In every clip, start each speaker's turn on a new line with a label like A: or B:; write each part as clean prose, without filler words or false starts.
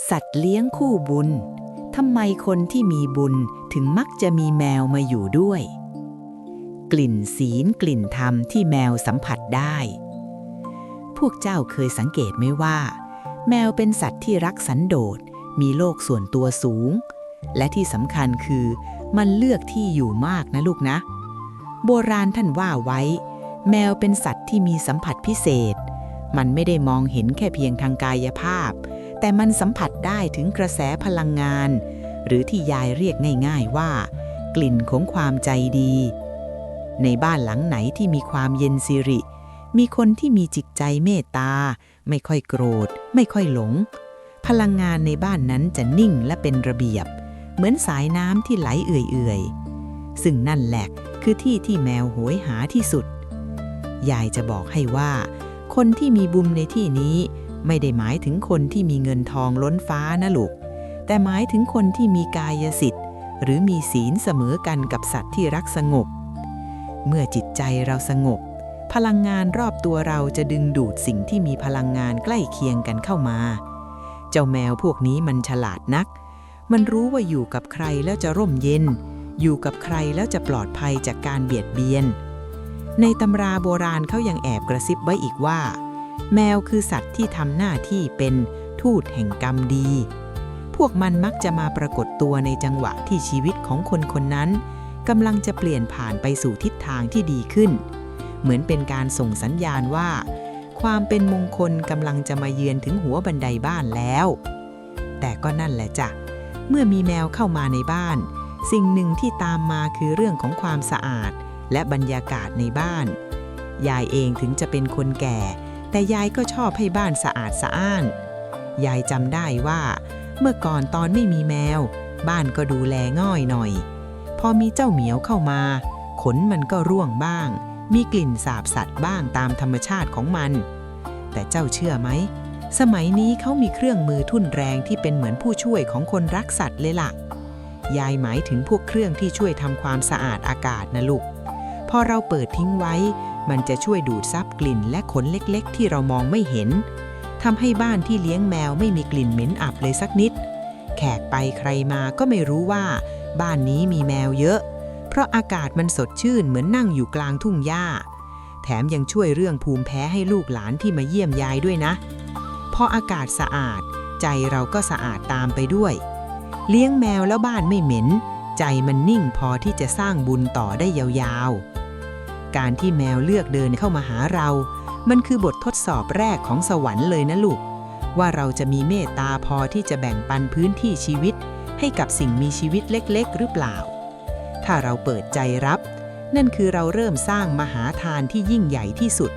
A: สัตว์เลี้ยงคู่บุญทำไมคนที่มีบุญถึงมักจะมีแมวมาอยู่ด้วย กลิ่นศีลกลิ่นธรรมที่แมวสัมผัสได้ พวกเจ้าเคยสังเกตไหมว่า แมวเป็นสัตว์ที่รักสันโดษมีโลกส่วนตัวสูงและที่สำคัญคือมันเลือกที่อยู่มากนะลูกนะโบราณท่านว่าไว้แมวเป็นสัตว์ที่มีสัมผัสพิเศษมันไม่ได้มองเห็นแค่เพียงทางกายภาพแต่มันสัมผัสได้ถึงกระแสพลังงานหรือที่ยายเรียกง่ายๆว่ากลิ่นของความใจดีในบ้านหลังไหนที่มีความเย็นสิริมีคนที่มีจิตใจเมตตาไม่ค่อยโกรธไม่ค่อยหลงพลังงานในบ้านนั้นจะนิ่งและเป็นระเบียบเหมือนสายน้ำที่ไหลเอื่อยๆซึ่งนั่นแหละคือที่ที่แมวโหยหาที่สุดยายจะบอกให้ว่าคนที่มีบุญในที่นี้ไม่ได้หมายถึงคนที่มีเงินทองล้นฟ้านะลูกแต่หมายถึงคนที่มีกายสิทธิ์หรือมีศีลเสมอกันกับสัตว์ที่รักสงบเมื่อจิตใจเราสงบพลังงานรอบตัวเราจะดึงดูดสิ่งที่มีพลังงานใกล้เคียงกันเข้ามาเจ้าแมวพวกนี้มันฉลาดนักมันรู้ว่าอยู่กับใครแล้วจะร่มเย็นอยู่กับใครแล้วจะปลอดภัยจากการเบียดเบียนในตำราโบราณเขายังแอบกระซิบไว้อีกว่าแมวคือสัตว์ที่ทำหน้าที่เป็นทูตแห่งกรรมดีพวกมันมักจะมาปรากฏตัวในจังหวะที่ชีวิตของคนคนนั้นกำลังจะเปลี่ยนผ่านไปสู่ทิศทางที่ดีขึ้นเหมือนเป็นการส่งสัญญาณว่าความเป็นมงคลกำลังจะมาเยือนถึงหัวบันไดบ้านแล้วแต่ก็นั่นแหละจ้ะเมื่อมีแมวเข้ามาในบ้านสิ่งหนึ่งที่ตามมาคือเรื่องของความสะอาดและบรรยากาศในบ้านยายเองถึงจะเป็นคนแก่แต่ยายก็ชอบให้บ้านสะอาดสะอ้านยายจำได้ว่าเมื่อก่อนตอนไม่มีแมวบ้านก็ดูแลง่อยหน่อยพอมีเจ้าเหมียวเข้ามาขนมันก็ร่วงบ้างมีกลิ่นสาบสัตว์บ้างตามธรรมชาติของมันแต่เจ้าเชื่อไหมสมัยนี้เขามีเครื่องมือทุ่นแรงที่เป็นเหมือนผู้ช่วยของคนรักสัตว์เลยล่ะยายหมายถึงพวกเครื่องที่ช่วยทำความสะอาดอากาศนะลูกพอเราเปิดทิ้งไว้มันจะช่วยดูดซับกลิ่นและขนเล็กๆที่เรามองไม่เห็นทำให้บ้านที่เลี้ยงแมวไม่มีกลิ่นเหม็นอับเลยสักนิดแขกไปใครมาก็ไม่รู้ว่าบ้านนี้มีแมวเยอะเพราะอากาศมันสดชื่นเหมือนนั่งอยู่กลางทุ่งหญ้าแถมยังช่วยเรื่องภูมิแพ้ให้ลูกหลานที่มาเยี่ยมยายด้วยนะพออากาศสะอาดใจเราก็สะอาดตามไปด้วยเลี้ยงแมวแล้วบ้านไม่เหม็นใจมันนิ่งพอที่จะสร้างบุญต่อได้ยาวๆการที่แมวเลือกเดินเข้ามาหาเรามันคือบททดสอบแรกของสวรรค์เลยนะลูกว่าเราจะมีเมตตาพอที่จะแบ่งปันพื้นที่ชีวิตให้กับสิ่งมีชีวิตเล็กๆหรือเปล่าถ้าเราเปิดใจรับนั่นคือเราเริ่มสร้างมหาทานที่ยิ่งใหญ่ที่สุด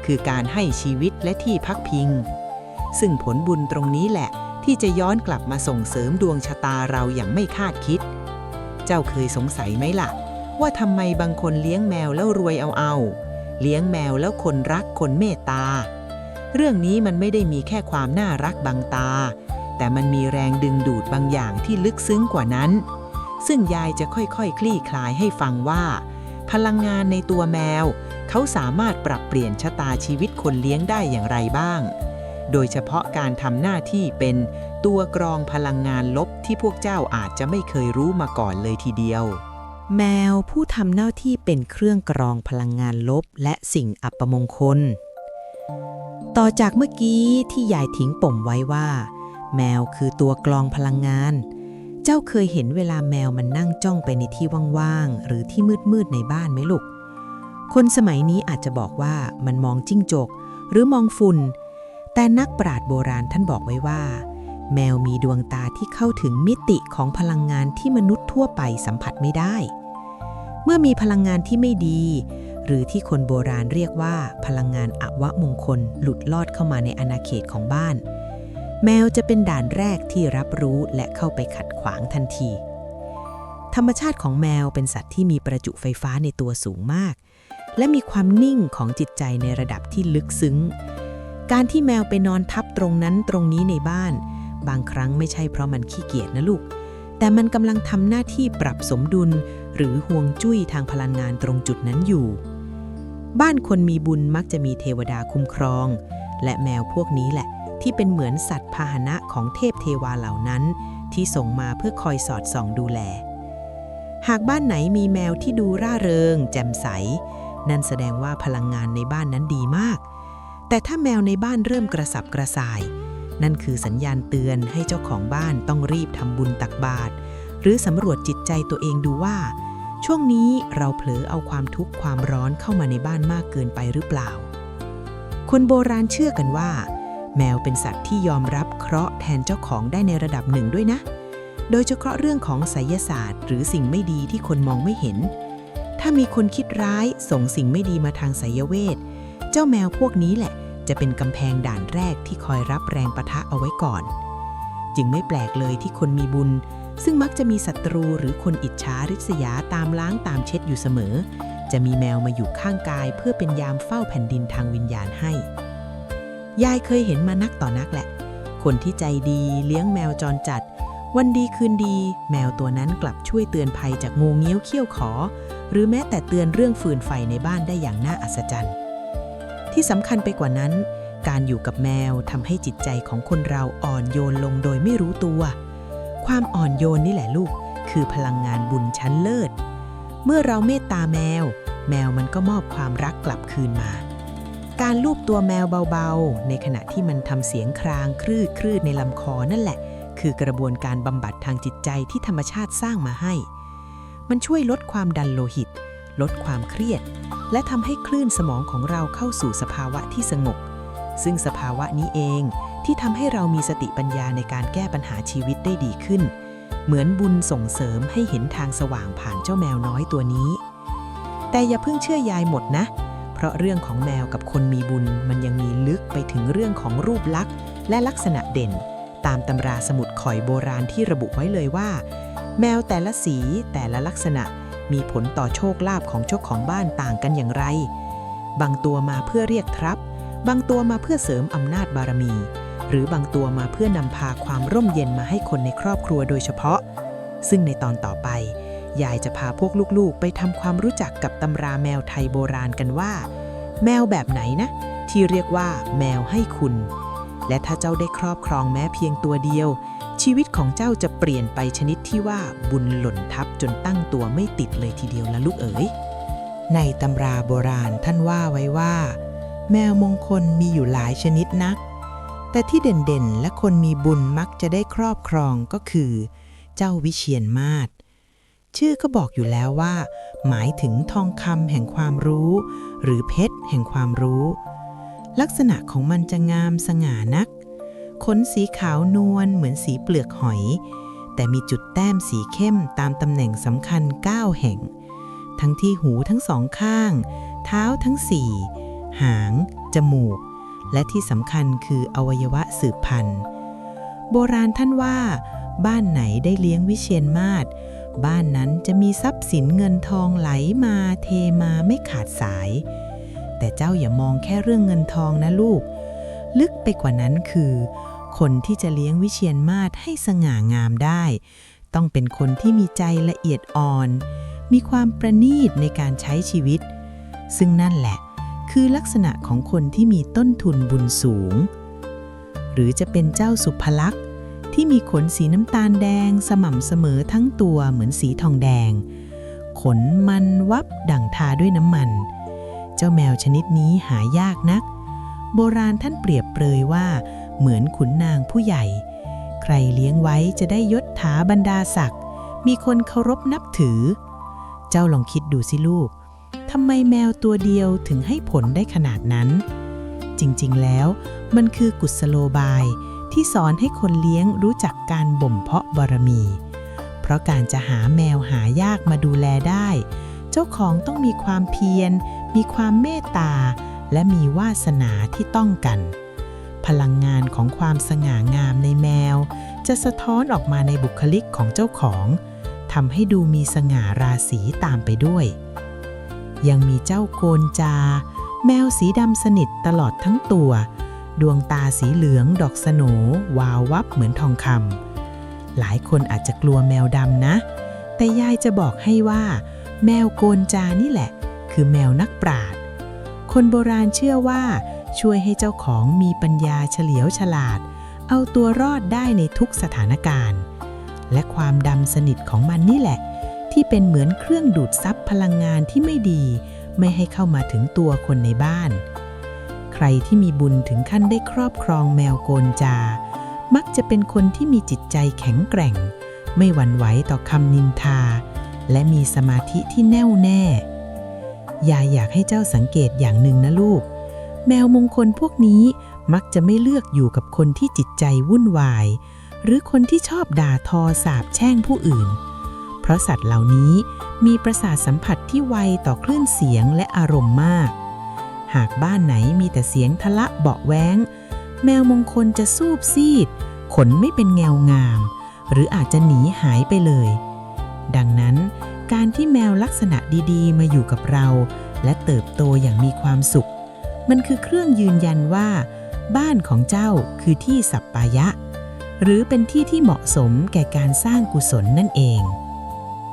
A: คือการให้ชีวิตและที่พักพิงซึ่งผลบุญตรงนี้แหละที่จะย้อนกลับมาส่งเสริมดวงชะตาเราอย่างไม่คาดคิดเจ้าเคยสงสัยไหมล่ะว่าทำไมบางคนเลี้ยงแมวแล้วรวยเอาเลี้ยงแมวแล้วคนรักคนเมตตาเรื่องนี้มันไม่ได้มีแค่ความน่ารักบังตาแต่มันมีแรงดึงดูดบางอย่างที่ลึกซึ้งกว่านั้นซึ่งยายจะค่อยๆคลี่คลายให้ฟังว่าพลังงานในตัวแมวเขาสามารถปรับเปลี่ยนชะตาชีวิตคนเลี้ยงได้อย่างไรบ้างโดยเฉพาะการทำหน้าที่เป็นตัวกรองพลังงานลบที่พวกเจ้าอาจจะไม่เคยรู้มาก่อนเลยทีเดียวแมวผู้ทำหน้าที่เป็นเครื่องกรองพลังงานลบและสิ่งอัปมงคลต่อจากเมื่อกี้ที่ยายทิ้งปมไว้ว่าแมวคือตัวกรองพลังงานเจ้าเคยเห็นเวลาแมวมันนั่งจ้องไปในที่ว่างๆหรือที่มืดๆในบ้านไหมลูกคนสมัยนี้อาจจะบอกว่ามันมองจิ้งจกหรือมองฝุ่นแต่นักปราชญ์โบราณท่านบอกไว้ว่าแมวมีดวงตาที่เข้าถึงมิติของพลังงานที่มนุษย์ทั่วไปสัมผัสไม่ได้เมื่อมีพลังงานที่ไม่ดีหรือที่คนโบราณเรียกว่าพลังงานอวมงคลหลุดลอดเข้ามาในอาณาเขตของบ้านแมวจะเป็นด่านแรกที่รับรู้และเข้าไปขัดขวางทันทีธรรมชาติของแมวเป็นสัตว์ที่มีประจุไฟฟ้าในตัวสูงมากและมีความนิ่งของจิตใจในระดับที่ลึกซึ้งการที่แมวไปนอนทับตรงนั้นตรงนี้ในบ้านบางครั้งไม่ใช่เพราะมันขี้เกียจนะลูกแต่มันกำลังทำหน้าที่ปรับสมดุลหรือห่วงจุ้ยทางพลังงานตรงจุดนั้นอยู่บ้านคนมีบุญมักจะมีเทวดาคุ้มครองและแมวพวกนี้แหละท ที่เป็นเหมือนสัตว์พาหนะของเทพเทวาเหล่านั้นที่ส่งมาเพื่อคอยสอดส่องดูแลหากบ้านไหนมีแมวที่ดูร่าเริงแจ่มใสนั่นแสดงว่าพลังงานในบ้านนั้นดีมากแต่ถ้าแมวในบ้านเริ่มกระสับกระส่ายนั่นคือสัญญาณเตือนให้เจ้าของบ้านต้องรีบทำบุญตักบาตรหรือสำรวจจิตใจตัวเองดูว่าช่วงนี้เราเผลอเอาความทุกข์ความร้อนเข้ามาในบ้านมากเกินไปหรือเปล่าคนโบราณเชื่อกันว่าแมวเป็นสัตว์ที่ยอมรับเคราะห์แทนเจ้าของได้ในระดับหนึ่งด้วยนะโดยเฉพาะเรื่องของไสยศาสตร์หรือสิ่งไม่ดีที่คนมองไม่เห็นถ้ามีคนคิดร้ายส่งสิ่งไม่ดีมาทางไสยเวทเจ้าแมวพวกนี้แหละจะเป็นกำแพงด่านแรกที่คอยรับแรงปะทะเอาไว้ก่อนจึงไม่แปลกเลยที่คนมีบุญซึ่งมักจะมีศัตรูหรือคนอิจฉาริษยาตามล้างตามเช็ดอยู่เสมอจะมีแมวมาอยู่ข้างกายเพื่อเป็นยามเฝ้าแผ่นดินทางวิญญาณให้ยายเคยเห็นมานักต่อนักแหละคนที่ใจดีเลี้ยงแมวจรจัดวันดีคืนดีแมวตัวนั้นกลับช่วยเตือนภัยจากงูเงี้ยวเขี้ยวขอหรือแม้แต่เตือนเรื่องฟืนไฟในบ้านได้อย่างน่าอัศจรรย์ที่สำคัญไปกว่านั้นการอยู่กับแมวทำให้จิตใจของคนเราอ่อนโยนลงโดยไม่รู้ตัวความอ่อนโยนนี่แหละลูกคือพลังงานบุญชั้นเลิศเมื่อเราเมตตาแมวแมวมันก็มอบความรักกลับคืนมาการลูบตัวแมวเบาๆในขณะที่มันทำเสียงครางครืดๆในลำคอนั่นแหละคือกระบวนการบำบัดทางจิตใจที่ธรรมชาติสร้างมาให้มันช่วยลดความดันโลหิตลดความเครียดและทำให้คลื่นสมองของเราเข้าสู่สภาวะที่สงบซึ่งสภาวะนี้เองที่ทำให้เรามีสติปัญญาในการแก้ปัญหาชีวิตได้ดีขึ้นเหมือนบุญส่งเสริมให้เห็นทางสว่างผ่านเจ้าแมวน้อยตัวนี้แต่อย่าเพิ่งเชื่อยายหมดนะเพราะเรื่องของแมวกับคนมีบุญมันยังมีลึกไปถึงเรื่องของรูปลักษณ์และลักษณะเด่นตามตำราสมุดข่อยโบราณที่ระบุไว้เลยว่าแมวแต่ละสีแต่ละลักษณะมีผลต่อโชคลาภของเจ้าของบ้านต่างกันอย่างไรบางตัวมาเพื่อเรียกทรัพย์บางตัวมาเพื่อเสริมอำนาจบารมีหรือบางตัวมาเพื่อนำพาความร่มเย็นมาให้คนในครอบครัวโดยเฉพาะซึ่งในตอนต่อไปยายจะพาพวกลูกๆไปทำความรู้จักกับตำราแมวไทยโบราณกันว่าแมวแบบไหนนะที่เรียกว่าแมวให้คุณและถ้าเจ้าได้ครอบครองแม้เพียงตัวเดียวชีวิตของเจ้าจะเปลี่ยนไปชนิดที่ว่าบุญหล่นทับจนตั้งตัวไม่ติดเลยทีเดียวละลูกเอ๋ยในตำราโบราณท่านว่าไว้ว่าแมวมงคลมีอยู่หลายชนิดนักแต่ที่เด่นๆและคนมีบุญมักจะได้ครอบครองก็คือเจ้าวิเชียรมาศชื่อก็บอกอยู่แล้วว่าหมายถึงทองคำแห่งความรู้หรือเพชรแห่งความรู้ลักษณะของมันจะงามสง่านักขนสีขาวนวลเหมือนสีเปลือกหอยแต่มีจุดแต้มสีเข้มตามตำแหน่งสำคัญ9แห่งทั้งที่หูทั้งสองข้างเท้าทั้ง4หางจมูกและที่สำคัญคืออวัยวะสืบพันธุ์โบราณท่านว่าบ้านไหนได้เลี้ยงวิเชียรมาศบ้านนั้นจะมีทรัพย์สินเงินทองไหลมาเทมาไม่ขาดสายแต่เจ้าอย่ามองแค่เรื่องเงินทองนะลูกลึกไปกว่านั้นคือคนที่จะเลี้ยงวิเชียรมาศให้สง่างามได้ต้องเป็นคนที่มีใจละเอียดอ่อนมีความประณีตในการใช้ชีวิตซึ่งนั่นแหละคือลักษณะของคนที่มีต้นทุนบุญสูงหรือจะเป็นเจ้าสุภลักษณ์ที่มีขนสีน้ำตาลแดงสม่ำเสมอทั้งตัวเหมือนสีทองแดงขนมันวับดั่งทาด้วยน้ำมันเจ้าแมวชนิดนี้หายากนักโบราณท่านเปรียบเปรยว่าเหมือนขุนนางผู้ใหญ่ใครเลี้ยงไว้จะได้ยศถาบรรดาศักดิ์มีคนเคารพนับถือเจ้าลองคิดดูสิลูกทำไมแมวตัวเดียวถึงให้ผลได้ขนาดนั้นจริงๆแล้วมันคือกุศโลบายที่สอนให้คนเลี้ยงรู้จักการบ่มเพาะบารมีเพราะการจะหาแมวหายากมาดูแลได้เจ้าของต้องมีความเพียรมีความเมตตาและมีวาสนาที่ต้องกันพลังงานของความสง่างามในแมวจะสะท้อนออกมาในบุคลิกของเจ้าของทำให้ดูมีสง่าราศีตามไปด้วยยังมีเจ้าโกนจาแมวสีดำสนิทตลอดทั้งตัวดวงตาสีเหลืองดอกสโหนวาววับเหมือนทองคำหลายคนอาจจะกลัวแมวดำนะแต่ยายจะบอกให้ว่าแมวโกนจานี่แหละคือแมวนักปราชญ์คนโบราณเชื่อว่า ช่วยให้เจ้าของมีปัญญาเฉลียวฉลาดเอาตัวรอดได้ในทุกสถานการณ์และความดำสนิทของมันนี่แหละที่เป็นเหมือนเครื่องดูดซับพลังงานที่ไม่ดีไม่ให้เข้ามาถึงตัวคนในบ้านใครที่มีบุญถึงขั้นได้ครอบครองแมวโกนจามักจะเป็นคนที่มีจิตใจแข็งแกร่งไม่หวั่นไหวต่อคำนินทาและมีสมาธิที่แน่วแน่ยายอยากให้เจ้าสังเกตอย่างหนึ่งนะลูกแมวมงคลพวกนี้มักจะไม่เลือกอยู่กับคนที่จิตใจวุ่นวายหรือคนที่ชอบด่าทอสาปแช่งผู้อื่นเพราะสัตว์เหล่านี้มีประสาทสัมผัสที่ไวต่อคลื่นเสียงและอารมณ์มากหากบ้านไหนมีแต่เสียงทะละเบาะแว้งแมวมงคลจะสูบซีดขนไม่เป็นแงวงามหรืออาจจะหนีหายไปเลยดังนั้นการที่แมวลักษณะดีๆมาอยู่กับเราและเติบโตอย่างมีความสุขมันคือเครื่องยืนยันว่าบ้านของเจ้าคือที่สัปปายะหรือเป็นที่ที่เหมาะสมแก่การสร้างกุศลนั่นเอง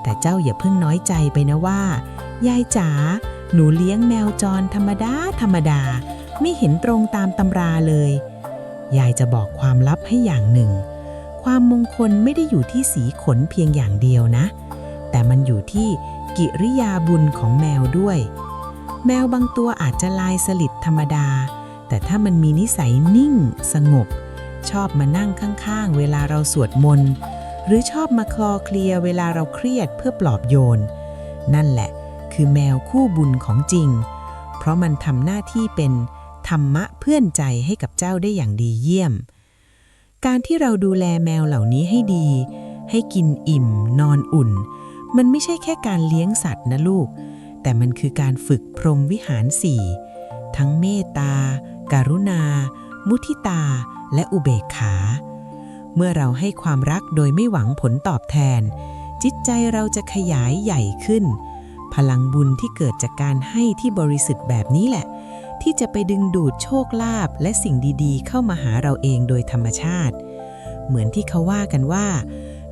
A: แต่เจ้าอย่าเพิ่งน้อยใจไปนะว่ายายจ๋าหนูเลี้ยงแมวจรธรรมดาไม่เห็นตรงตามตำราเลยยายจะบอกความลับให้อย่างหนึ่งความมงคลไม่ได้อยู่ที่สีขนเพียงอย่างเดียวนะแต่มันอยู่ที่กิริยาบุญของแมวด้วยแมวบางตัวอาจจะลายสลิดธรรมดาแต่ถ้ามันมีนิสัยนิ่งสงบชอบมานั่งข้างๆเวลาเราสวดมนต์หรือชอบมาคลอเคลียเวลาเราเครียดเพื่อปลอบโยนนั่นแหละคือแมวคู่บุญของจริงเพราะมันทำหน้าที่เป็นธรรมะเพื่อนใจให้กับเจ้าได้อย่างดีเยี่ยมการที่เราดูแลแมวเหล่านี้ให้ดีให้กินอิ่มนอนอุ่นมันไม่ใช่แค่การเลี้ยงสัตว์นะลูกแต่มันคือการฝึกพรหมวิหาร4ทั้งเมตตาการุณามุทิตาและอุเบกขาเมื่อเราให้ความรักโดยไม่หวังผลตอบแทนจิตใจเราจะขยายใหญ่ขึ้นพลังบุญที่เกิดจากการให้ที่บริสุทธิ์แบบนี้แหละที่จะไปดึงดูดโชคลาภและสิ่งดีๆเข้ามาหาเราเองโดยธรรมชาติเหมือนที่เขาว่ากันว่า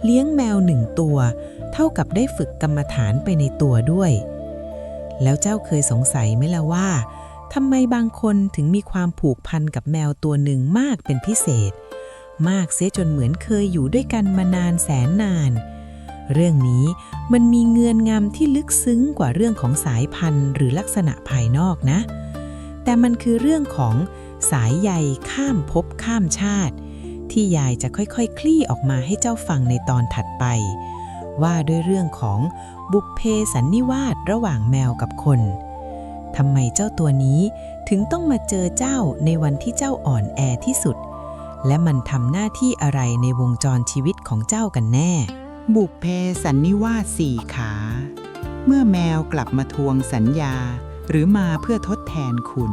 A: เลี้ยงแมว1 ตัวเท่ากับได้ฝึกกรรมฐานไปในตัวด้วยแล้วเจ้าเคยสงสัยไหมล่ะว่าทำไมบางคนถึงมีความผูกพันกับแมวตัวหนึ่งมากเป็นพิเศษมากเสียจนเหมือนเคยอยู่ด้วยกันมานานแสนนานเรื่องนี้มันมีเงื่อนงำที่ลึกซึ้งกว่าเรื่องของสายพันธุ์หรือลักษณะภายนอกนะแต่มันคือเรื่องของสายใยข้ามภพข้ามชาติที่ยายจะค่อยๆ คลี่ออกมาให้เจ้าฟังในตอนถัดไปว่าด้วยเรื่องของบุพเพสันนิวาสระหว่างแมวกับคนทำไมเจ้าตัวนี้ถึงต้องมาเจอเจ้าในวันที่เจ้าอ่อนแอที่สุดและมันทำหน้าที่อะไรในวงจรชีวิตของเจ้ากันแน่บุพเพสันนิวาส4 ขาเมื่อแมวกลับมาทวงสัญญาหรือมาเพื่อทดแทนคุณ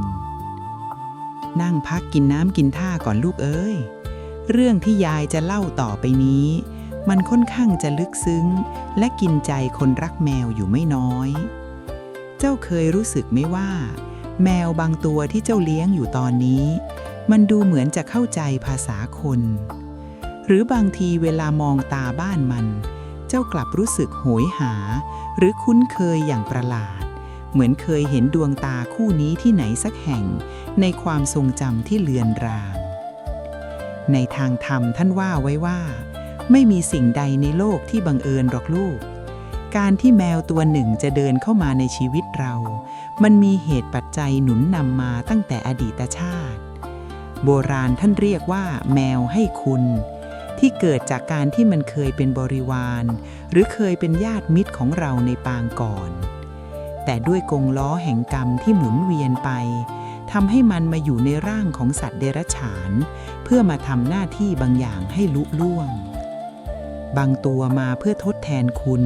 A: นั่งพักกินน้ำกินท่าก่อนลูกเอ้ยเรื่องที่ยายจะเล่าต่อไปนี้มันค่อนข้างจะลึกซึ้งและกินใจคนรักแมวอยู่ไม่น้อยเจ้าเคยรู้สึกไหมว่าแมวบางตัวที่เจ้าเลี้ยงอยู่ตอนนี้มันดูเหมือนจะเข้าใจภาษาคนหรือบางทีเวลามองตาบ้านมันเจ้ากลับรู้สึกโหยหาหรือคุ้นเคยอย่างประหลาดเหมือนเคยเห็นดวงตาคู่นี้ที่ไหนสักแห่งในความทรงจำที่เลือนรางในทางธรรมท่านว่าไว้ว่าไม่มีสิ่งใดในโลกที่บังเอิญหรอกลูกการที่แมวตัวหนึ่งจะเดินเข้ามาในชีวิตเรามันมีเหตุปัจจัยหนุนนำมาตั้งแต่อดีตชาติโบราณท่านเรียกว่าแมวให้คุณที่เกิดจากการที่มันเคยเป็นบริวารหรือเคยเป็นญาติมิตรของเราในปางก่อนแต่ด้วยกงล้อแห่งกรรมที่หมุนเวียนไปทำให้มันมาอยู่ในร่างของสัตว์เดรัจฉานเพื่อมาทำหน้าที่บางอย่างให้ลุล่วงบางตัวมาเพื่อทดแทนคุณ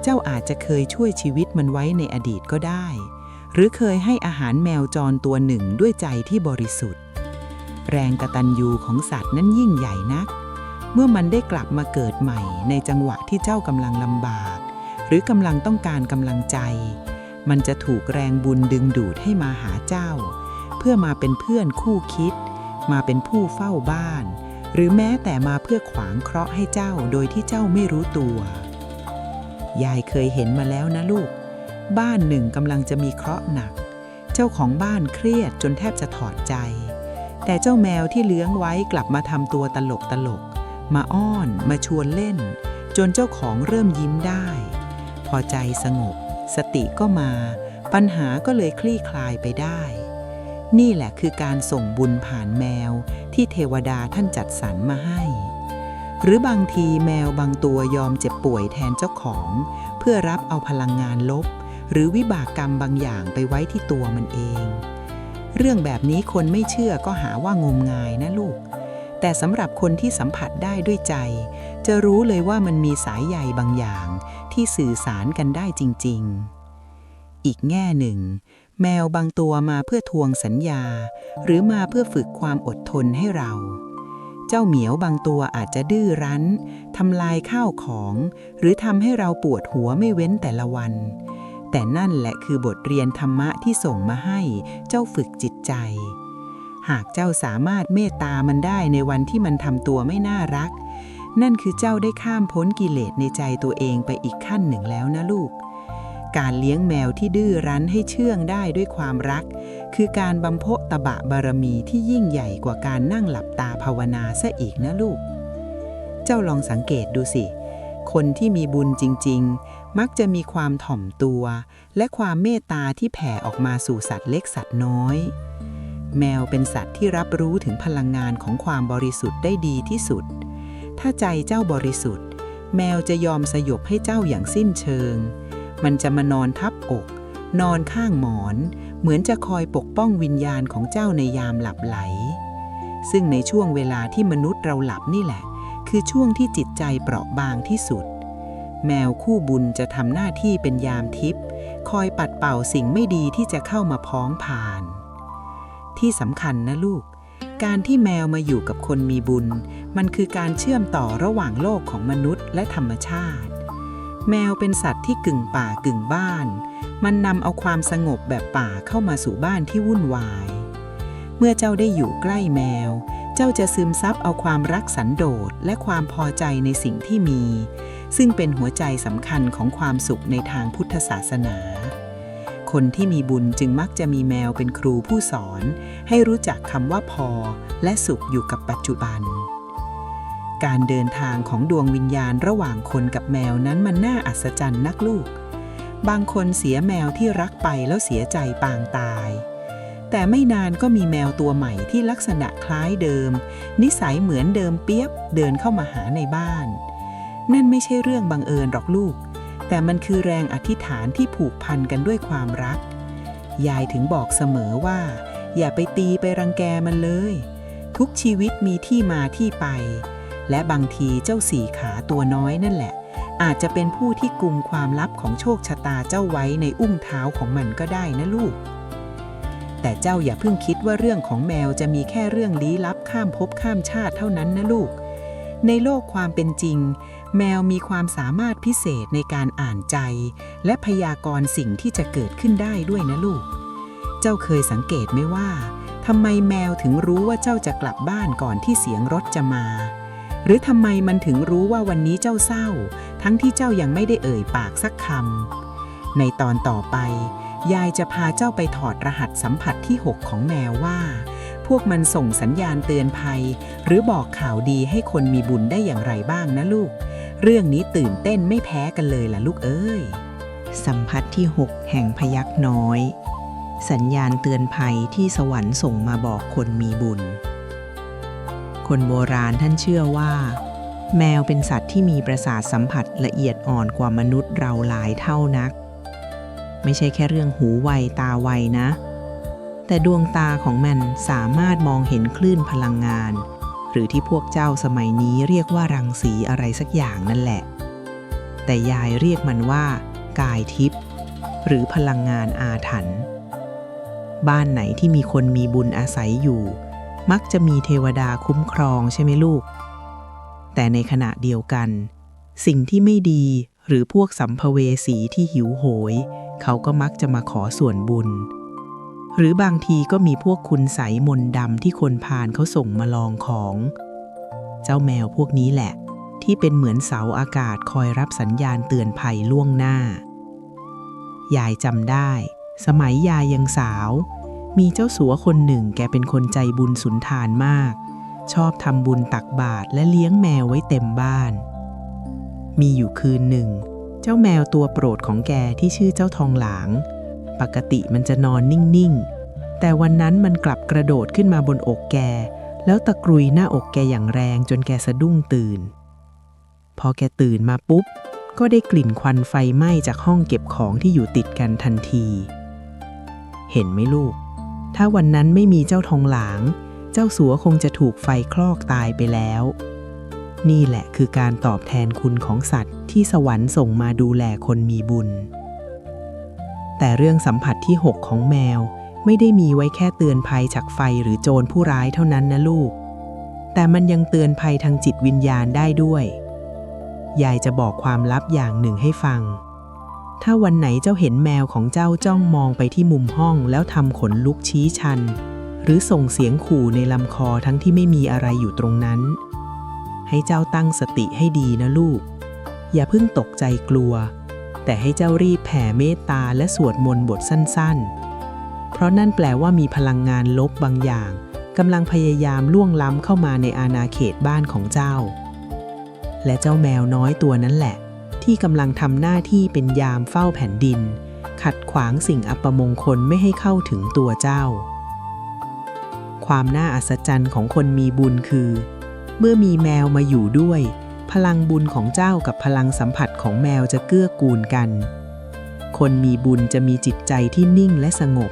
A: เจ้าอาจจะเคยช่วยชีวิตมันไว้ในอดีตก็ได้หรือเคยให้อาหารแมวจรตัวหนึ่งด้วยใจที่บริสุทธิ์แรงกตัญญูของสัตว์นั้นยิ่งใหญ่นักเมื่อมันได้กลับมาเกิดใหม่ในจังหวะที่เจ้ากำลังลำบากหรือกำลังต้องการกำลังใจมันจะถูกแรงบุญดึงดูดให้มาหาเจ้าเพื่อมาเป็นเพื่อนคู่คิดมาเป็นผู้เฝ้าบ้านหรือแม้แต่มาเพื่อขวางเคราะห์ให้เจ้าโดยที่เจ้าไม่รู้ตัวยายเคยเห็นมาแล้วนะลูกบ้านหนึ่งกำลังจะมีเคราะห์หนัก
B: เจ้าของบ้านเครียดจนแทบจะถอดใจแต่เจ้าแมวที่เลี้ยงไว้กลับมาทำตัวตลกมาอ้อนมาชวนเล่นจนเจ้าของเริ่มยิ้มได้พอใจสงบสติก็มาปัญหาก็เลยคลี่คลายไปได้นี่แหละคือการส่งบุญผ่านแมวที่เทวดาท่านจัดสรรมาให้หรือบางทีแมวบางตัวยอมเจ็บป่วยแทนเจ้าของเพื่อรับเอาพลังงานลบหรือวิบากกรรมบางอย่างไปไว้ที่ตัวมันเองเรื่องแบบนี้คนไม่เชื่อก็หาว่างมงายนะลูกแต่สำหรับคนที่สัมผัสได้ด้วยใจจะรู้เลยว่ามันมีสายใยบางอย่างที่สื่อสารกันได้จริงๆอีกแง่หนึ่งแมวบางตัวมาเพื่อทวงสัญญาหรือมาเพื่อฝึกความอดทนให้เราเจ้าเหมียวบางตัวอาจจะดื้อรั้นทำลายข้าวของหรือทำให้เราปวดหัวไม่เว้นแต่ละวันแต่นั่นแหละคือบทเรียนธรรมะที่ส่งมาให้เจ้าฝึกจิตใจหากเจ้าสามารถเมตตามันได้ในวันที่มันทำตัวไม่น่ารักนั่นคือเจ้าได้ข้ามพ้นกิเลสในใจตัวเองไปอีกขั้นหนึ่งแล้วนะลูกการเลี้ยงแมวที่ดื้อรั้นให้เชื่องได้ด้วยความรักคือการบำเพ็ญตบะบารมีที่ยิ่งใหญ่กว่าการนั่งหลับตาภาวนาซะอีกนะลูกเจ้าลองสังเกตดูสิคนที่มีบุญจริงๆมักจะมีความถ่อมตัวและความเมตตาที่แผ่ออกมาสู่สัตว์เล็กสัตว์น้อยแมวเป็นสัตว์ที่รับรู้ถึงพลังงานของความบริสุทธิ์ได้ดีที่สุดถ้าใจเจ้าบริสุทธิ์แมวจะยอมสยบให้เจ้าอย่างสิ้นเชิงมันจะมานอนทับอกนอนข้างหมอนเหมือนจะคอยปกป้องวิญญาณของเจ้าในยามหลับไหลซึ่งในช่วงเวลาที่มนุษย์เราหลับนี่แหละคือช่วงที่จิตใจเปราะบางที่สุดแมวคู่บุญจะทำหน้าที่เป็นยามทิพย์คอยปัดเป่าสิ่งไม่ดีที่จะเข้ามาพ้องผ่านที่สำคัญนะลูกการที่แมวมาอยู่กับคนมีบุญมันคือการเชื่อมต่อระหว่างโลกของมนุษย์และธรรมชาติแมวเป็นสัตว์ที่กึ่งป่ากึ่งบ้านมันนำเอาความสงบแบบป่าเข้ามาสู่บ้านที่วุ่นวายเมื่อเจ้าได้อยู่ใกล้แมวเจ้าจะซึมซับเอาความรักสันโดษและความพอใจในสิ่งที่มีซึ่งเป็นหัวใจสำคัญของความสุขในทางพุทธศาสนาคนที่มีบุญจึงมักจะมีแมวเป็นครูผู้สอนให้รู้จักคำว่าพอและสุขอยู่กับปัจจุบันการเดินทางของดวงวิญญาณระหว่างคนกับแมวนั้นมันน่าอัศจรรย์นักลูกบางคนเสียแมวที่รักไปแล้วเสียใจปางตายแต่ไม่นานก็มีแมวตัวใหม่ที่ลักษณะคล้ายเดิมนิสัยเหมือนเดิมเปียบเดินเข้ามาหาในบ้านนั่นไม่ใช่เรื่องบังเอิญหรอกลูกแต่มันคือแรงอธิษฐานที่ผูกพันกันด้วยความรักยายถึงบอกเสมอว่าอย่าไปตีไปรังแกมันเลยทุกชีวิตมีที่มาที่ไปและบางทีเจ้าสี่ขาตัวน้อยนั่นแหละอาจจะเป็นผู้ที่กุมความลับของโชคชะตาเจ้าไว้ในอุ้งเท้าของมันก็ได้นะลูกแต่เจ้าอย่าเพิ่งคิดว่าเรื่องของแมวจะมีแค่เรื่องลี้ลับข้ามภพข้ามชาติเท่านั้นนะลูกในโลกความเป็นจริงแมวมีความสามารถพิเศษในการอ่านใจและพยากรณ์สิ่งที่จะเกิดขึ้นได้ด้วยนะลูกเจ้าเคยสังเกตไหมว่าทำไมแมวถึงรู้ว่าเจ้าจะกลับบ้านก่อนที่เสียงรถจะมาหรือทำไมมันถึงรู้ว่าวันนี้เจ้าเศร้าทั้งที่เจ้ายังไม่ได้เอ่ยปากสักคำในตอนต่อไปยายจะพาเจ้าไปถอดรหัสสัมผัสที่ 6ของแมวว่าพวกมันส่งสัญญาณเตือนภัยหรือบอกข่าวดีให้คนมีบุญได้อย่างไรบ้างนะลูกเรื่องนี้ตื่นเต้นไม่แพ้กันเลยล่ะลูกเอ้ย
A: สัมผัสที่ 6แห่งพยัคฆ์น้อยสัญญาณเตือนภัยที่สวรรค์ส่งมาบอกคนมีบุญคนโบราณท่านเชื่อว่าแมวเป็นสัตว์ที่มีประสาทสัมผัสละเอียดอ่อนกว่ามนุษย์เราหลายเท่านักไม่ใช่แค่เรื่องหูไวตาไวนะแต่ดวงตาของมันสามารถมองเห็นคลื่นพลังงานหรือที่พวกเจ้าสมัยนี้เรียกว่ารังสีอะไรสักอย่างนั่นแหละแต่ยายเรียกมันว่ากายทิพย์หรือพลังงานอาถรรพ์บ้านไหนที่มีคนมีบุญอาศัยอยู่มักจะมีเทวดาคุ้มครองใช่ไหมลูกแต่ในขณะเดียวกันสิ่งที่ไม่ดีหรือพวกสัมภเวสีที่หิวโหยเขาก็มักจะมาขอส่วนบุญหรือบางทีก็มีพวกคุณไสยมนต์ดำที่คนพาลเขาส่งมาลองของเจ้าแมวพวกนี้แหละที่เป็นเหมือนเสาอากาศคอยรับสัญญาณเตือนภัยล่วงหน้ายายจำได้
B: สมัยยายยังสาวมีเจ้าสัวคนหนึ่งแกเป็นคนใจบุญสุนทานมากชอบทำบุญตักบาตรและเลี้ยงแมวไว้เต็มบ้านมีอยู่คืนหนึ่งเจ้าแมวตัวโปรดของแกที่ชื่อเจ้าทองหลางปกติมันจะนอนนิ่งๆแต่วันนั้นมันกลับกระโดดขึ้นมาบนอกแกแล้วตะกรุยหน้าอกแกอย่างแรงจนแกสะดุ้งตื่นพอแกตื่นมาปุ๊บก็ได้กลิ่นควันไฟไหม้จากห้องเก็บของที่อยู่ติดกันทันทีเห็นไหมลูกถ้าวันนั้นไม่มีเจ้าทองหลางเจ้าสัวคงจะถูกไฟคลอกตายไปแล้วนี่แหละคือการตอบแทนคุณของสัตว์ที่สวรรค์ส่งมาดูแลคนมีบุญแต่เรื่องสัมผัสที่ 6ของแมวไม่ได้มีไว้แค่เตือนภัยจากไฟหรือโจรผู้ร้ายเท่านั้นนะลูกแต่มันยังเตือนภัยทางจิตวิญญาณได้ด้วยยายจะบอกความลับอย่างหนึ่งให้ฟังถ้าวันไหนเจ้าเห็นแมวของเจ้าจ้องมองไปที่มุมห้องแล้วทำขนลุกชี้ชันหรือส่งเสียงขู่ในลำคอทั้งที่ไม่มีอะไรอยู่ตรงนั้นให้เจ้าตั้งสติให้ดีนะลูกอย่าเพิ่งตกใจกลัวแต่ให้เจ้ารีบแผ่เมตตาและสวดมนต์บทสั้นๆเพราะนั่นแปลว่ามีพลังงานลบบางอย่างกำลังพยายามล่วงล้ำเข้ามาในอาณาเขตบ้านของเจ้าและเจ้าแมวน้อยตัวนั้นแหละที่กำลังทำหน้าที่เป็นยามเฝ้าแผ่นดินขัดขวางสิ่งอัปมงคลไม่ให้เข้าถึงตัวเจ้าความน่าอัศจรรย์ของคนมีบุญคือเมื่อมีแมวมาอยู่ด้วยพลังบุญของเจ้ากับพลังสัมผัสของแมวจะเกื้อกูลกันคนมีบุญจะมีจิตใจที่นิ่งและสงบ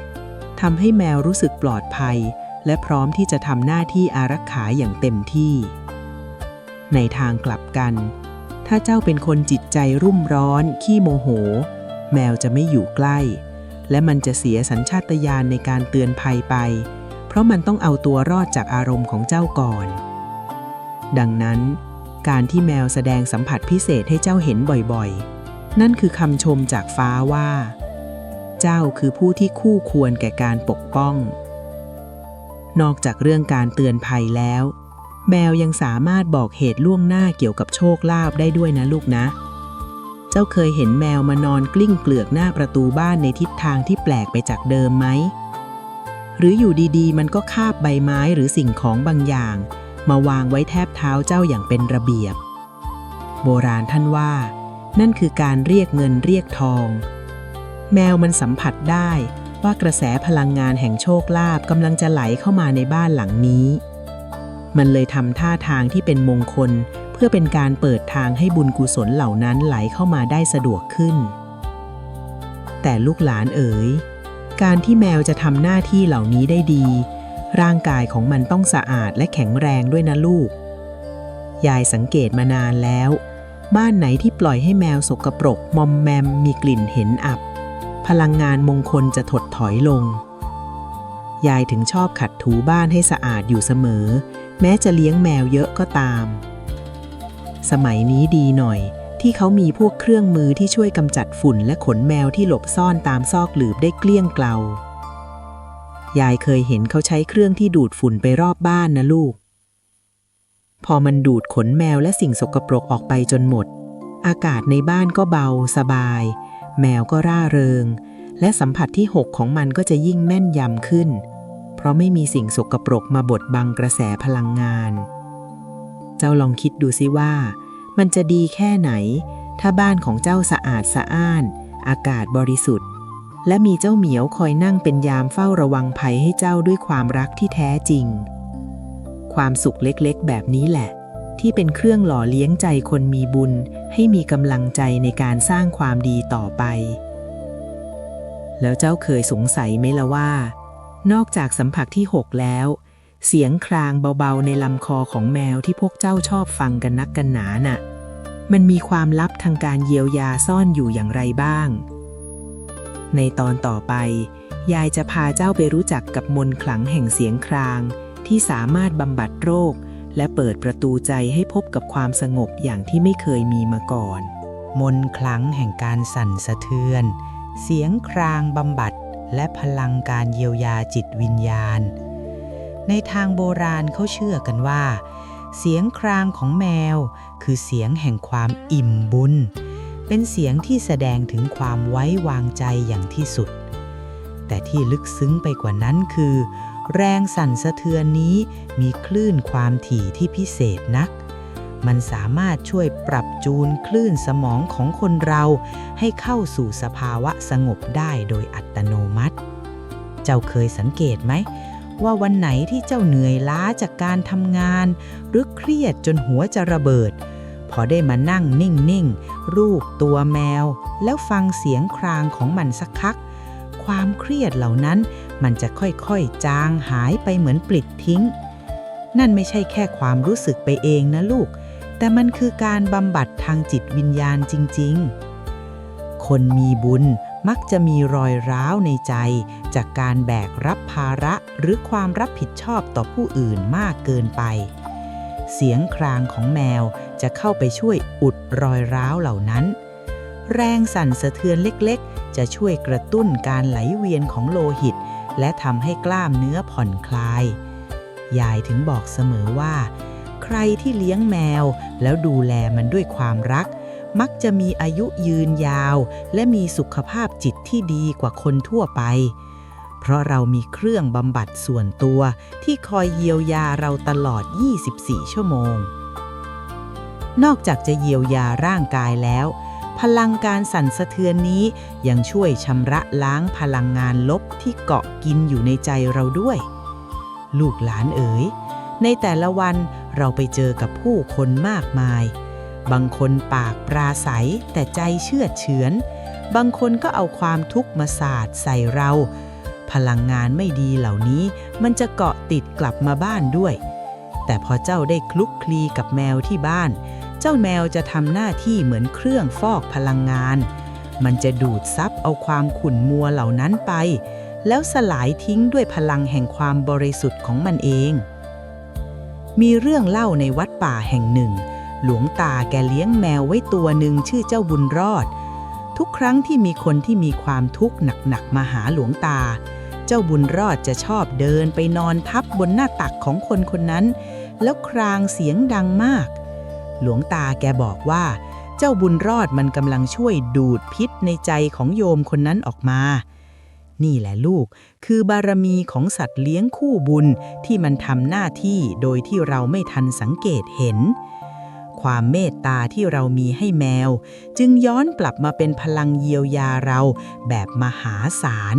B: ทำให้แมวรู้สึกปลอดภัยและพร้อมที่จะทำหน้าที่อารักขาอย่างเต็มที่ในทางกลับกันถ้าเจ้าเป็นคนจิตใจรุ่มร้อนขี้โมโหแมวจะไม่อยู่ใกล้และมันจะเสียสัญชาตญาณในการเตือนภัยไปเพราะมันต้องเอาตัวรอดจากอารมณ์ของเจ้าก่อนดังนั้นการที่แมวแสดงสัมผัสพิเศษให้เจ้าเห็นบ่อยๆนั่นคือคำชมจากฟ้าว่าเจ้าคือผู้ที่คู่ควรแก่การปกป้องนอกจากเรื่องการเตือนภัยแล้วแมวยังสามารถบอกเหตุล่วงหน้าเกี่ยวกับโชคลาภได้ด้วยนะลูกนะเจ้าเคยเห็นแมวมานอนกลิ้งเกลือกหน้าประตูบ้านในทิศทางที่แปลกไปจากเดิมไหมหรืออยู่ดีๆมันก็คาบใบไม้หรือสิ่งของบางอย่างมาวางไว้แทบเท้าเจ้าอย่างเป็นระเบียบโบราณท่านว่านั่นคือการเรียกเงินเรียกทองแมวมันสัมผัสได้ว่ากระแสพลังงานแห่งโชคลาภกำลังจะไหลเข้ามาในบ้านหลังนี้มันเลยทำท่าทางที่เป็นมงคลเพื่อเป็นการเปิดทางให้บุญกุศลเหล่านั้นไหลเข้ามาได้สะดวกขึ้นแต่ลูกหลานเอ๋ยการที่แมวจะทำหน้าที่เหล่านี้ได้ดีร่างกายของมันต้องสะอาดและแข็งแรงด้วยนะลูกยายสังเกตมานานแล้วบ้านไหนที่ปล่อยให้แมวสกปรกมอมแมมมีกลิ่นเหม็นอับพลังงานมงคลจะถดถอยลงยายถึงชอบขัดถูบ้านให้สะอาดอยู่เสมอแม้จะเลี้ยงแมวเยอะก็ตามสมัยนี้ดีหน่อยที่เขามีพวกเครื่องมือที่ช่วยกำจัดฝุ่นและขนแมวที่หลบซ่อนตามซอกหลืบได้เกลี้ยงเกลายายเคยเห็นเขาใช้เครื่องที่ดูดฝุ่นไปรอบบ้านนะลูกพอมันดูดขนแมวและสิ่งสกปรกออกไปจนหมดอากาศในบ้านก็เบาสบายแมวก็ร่าเริงและสัมผัสที่ 6ของมันก็จะยิ่งแม่นยำขึ้นเพราะไม่มีสิ่งสกปรกมาบดบังกระแสพลังงานเจ้าลองคิดดูสิว่ามันจะดีแค่ไหนถ้าบ้านของเจ้าสะอาดสะอ้านอากาศบริสุทธิ์และมีเจ้าเหมียวคอยนั่งเป็นยามเฝ้าระวังภัยให้เจ้าด้วยความรักที่แท้จริงความสุขเล็กๆแบบนี้แหละที่เป็นเครื่องหล่อเลี้ยงใจคนมีบุญให้มีกำลังใจในการสร้างความดีต่อไปแล้วเจ้าเคยสงสัยไหมล่ะว่านอกจากสัมผัสที่ 6แล้วเสียงครางเบาๆในลำคอของแมวที่พวกเจ้าชอบฟังกันนักกันหนาน่ะมันมีความลับทางการเยียวยาซ่อนอยู่อย่างไรบ้างในตอนต่อไปยายจะพาเจ้าไปรู้จักกับมนต์ขลังแห่งเสียงครางที่สามารถบำบัดโรคและเปิดประตูใจให้พบกับความสงบอย่างที่ไม่เคยมีมาก่อนมนต์ขลังแห่งการสั่นสะเทือนเสียงครางบำบัดและพลังการเยียวยาจิตวิญญาณในทางโบราณเขาเชื่อกันว่าเสียงครางของแมวคือเสียงแห่งความอิ่มบุญเป็นเสียงที่แสดงถึงความไว้วางใจอย่างที่สุด
A: แต่ที่ลึกซึ้งไปกว่านั้นคือ แรงสั่นสะเทือนนี้มีคลื่นความถี่ที่พิเศษนัก มันสามารถช่วยปรับจูนคลื่นสมองของคนเราให้เข้าสู่สภาวะสงบได้โดยอัตโนมัติ เจ้าเคยสังเกตไหมว่าวันไหนที่เจ้าเหนื่อยล้าจากการทำงานหรือเครียดจนหัวจะระเบิด พอได้มานั่งนิ่งๆรูปตัวแมวแล้วฟังเสียงครางของมันสักพักความเครียดเหล่านั้นมันจะค่อยๆจางหายไปเหมือนปลิดทิ้งนั่นไม่ใช่แค่ความรู้สึกไปเองนะลูกแต่มันคือการบำบัดทางจิตวิญญาณจริงๆคนมีบุญมักจะมีรอยร้าวในใจจากการแบกรับภาระหรือความรับผิดชอบต่อผู้อื่นมากเกินไปเสียงครางของแมวจะเข้าไปช่วยอุดรอยร้าวเหล่านั้นแรงสั่นสะเทือนเล็กๆจะช่วยกระตุ้นการไหลเวียนของโลหิตและทำให้กล้ามเนื้อผ่อนคลายยายถึงบอกเสมอว่าใครที่เลี้ยงแมวแล้วดูแลมันด้วยความรักมักจะมีอายุยืนยาวและมีสุขภาพจิตที่ดีกว่าคนทั่วไปเพราะเรามีเครื่องบำบัดส่วนตัวที่คอยเยียวยาเราตลอด24 ชั่วโมงนอกจากจะเยียวยาร่างกายแล้วพลังการสั่นสะเทือนนี้ยังช่วยชำระล้างพลังงานลบที่เกาะกินอยู่ในใจเราด้วยลูกหลานเอ๋ยในแต่ละวันเราไปเจอกับผู้คนมากมายบางคนปากปราศัยแต่ใจเชื่อเฉือนบางคนก็เอาความทุกข์มาสาดใส่เราพลังงานไม่ดีเหล่านี้มันจะเกาะติดกลับมาบ้านด้วยแต่พอเจ้าได้คลุกคลีกับแมวที่บ้านเจ้าแมวจะทำหน้าที่เหมือนเครื่องฟอกพลังงานมันจะดูดซับเอาความขุ่นมัวเหล่านั้นไปแล้วสลายทิ้งด้วยพลังแห่งความบริสุทธิ์ของมันเองมีเรื่องเล่าในวัดป่าแห่งหนึ่งหลวงตาแกเลี้ยงแมวไว้ตัวหนึ่งชื่อเจ้าบุญรอดทุกครั้งที่มีคนที่มีความทุกข์หนักๆมาหาหลวงตาเจ้าบุญรอดจะชอบเดินไปนอนทับบนหน้าตักของคนคนนั้นแล้วครางเสียงดังมากหลวงตาแกบอกว่าเจ้าบุญรอดมันกำลังช่วยดูดพิษในใจของโยมคนนั้นออกมานี่แหละลูกคือบารมีของสัตว์เลี้ยงคู่บุญที่มันทำหน้าที่โดยที่เราไม่ทันสังเกตเห็นความเมตตาที่เรามีให้แมวจึงย้อนกลับมาเป็นพลังเยียวยาเราแบบมหาศาล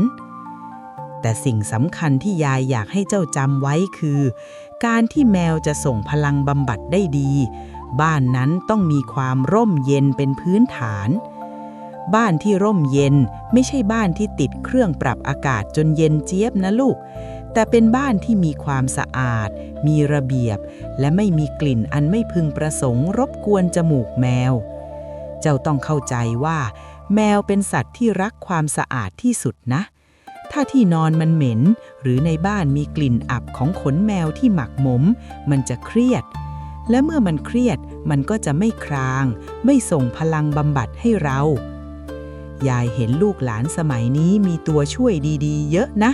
A: แต่สิ่งสำคัญที่ยายอยากให้เจ้าจำไว้คือการที่แมวจะส่งพลังบำบัดได้ดีบ้านนั้นต้องมีความร่มเย็นเป็นพื้นฐานบ้านที่ร่มเย็นไม่ใช่บ้านที่ติดเครื่องปรับอากาศจนเย็นเจี๊ยบนะลูกแต่เป็นบ้านที่มีความสะอาดมีระเบียบและไม่มีกลิ่นอันไม่พึงประสงค์รบกวนจมูกแมวเจ้าต้องเข้าใจว่าแมวเป็นสัตว์ที่รักความสะอาดที่สุดนะถ้าที่นอนมันเหม็นหรือในบ้านมีกลิ่นอับของขนแมวที่หมักหมมมันจะเครียดและเมื่อมันเครียดมันก็จะไม่ครางไม่ส่งพลังบำบัดให้เรายายเห็นลูกหลานสมัยนี้มีตัวช่วยดีๆเยอะนะ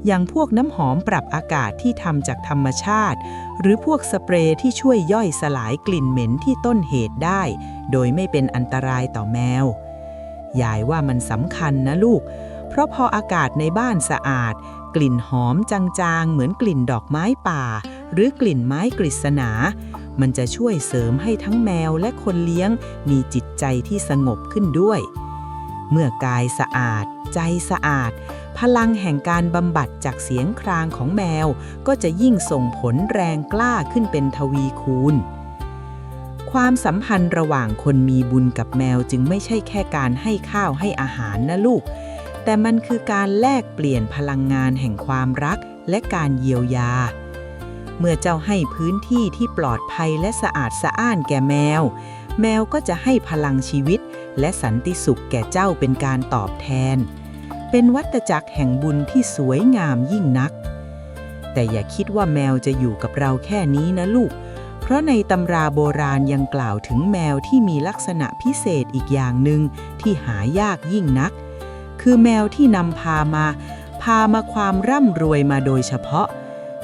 A: อย่างพวกน้ำหอมปรับอากาศที่ทำจากธรรมชาติหรือพวกสเปรย์ที่ช่วยย่อยสลายกลิ่นเหม็นที่ต้นเหตุได้โดยไม่เป็นอันตรายต่อแมวยายว่ามันสำคัญนะลูกเพราะพออากาศในบ้านสะอาดกลิ่นหอมจางๆเหมือนกลิ่นดอกไม้ป่าหรือกลิ่นไม้กฤษณามันจะช่วยเสริมให้ทั้งแมวและคนเลี้ยงมีจิตใจที่สงบขึ้นด้วยเมื่อกายสะอาดใจสะอาดพลังแห่งการบำบัดจากเสียงครางของแมวก็จะยิ่งส่งผลแรงกล้าขึ้นเป็นทวีคูณความสัมพันธ์ระหว่างคนมีบุญกับแมวจึงไม่ใช่แค่การให้ข้าวให้อาหารนะลูกแต่มันคือการแลกเปลี่ยนพลังงานแห่งความรักและการเยียวยาเมื่อเจ้าให้พื้นที่ที่ปลอดภัยและสะอาดสะอ้านแก่แมวแมวก็จะให้พลังชีวิตและสันติสุขแก่เจ้าเป็นการตอบแทนเป็นวัฏจักรแห่งบุญที่สวยงามยิ่งนักแต่อย่าคิดว่าแมวจะอยู่กับเราแค่นี้นะลูกเพราะในตำราโบราณยังกล่าวถึงแมวที่มีลักษณะพิเศษอีกอย่างหนึ่งที่หายากยิ่งนักคือแมวที่นำพามาความร่ำรวยมาโดยเฉพาะ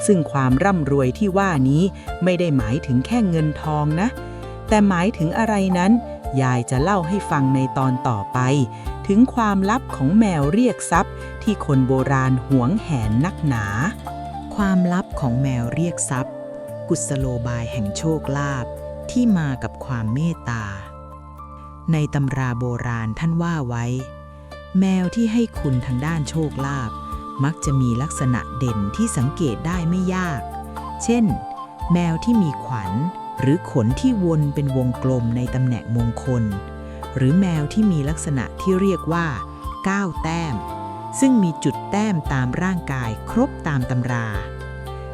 A: ซึ่งความร่ำรวยที่ว่านี้ไม่ได้หมายถึงแค่เงินทองนะแต่หมายถึงอะไรนั้นยายจะเล่าให้ฟังในตอนต่อไป
B: ถึงความลับของแมวเรียกทรัพย์ที่คนโบราณหวงแหนนักหนา
A: ความลับของแมวเรียกทรัพย์ กุศโลบายแห่งโชคลาภที่มากับความเมตตา ในตำราโบราณท่านว่าไว้ แมวที่ให้คุณทางด้านโชคลาภมักจะมีลักษณะเด่นที่สังเกตได้ไม่ยาก เช่น แมวที่มีขวัญหรือขนที่วนเป็นวงกลมในตำแหน่งมงคล หรือแมวที่มีลักษณะที่เรียกว่า9แต้มซึ่งมีจุดแต้มตามร่างกายครบตามตำรา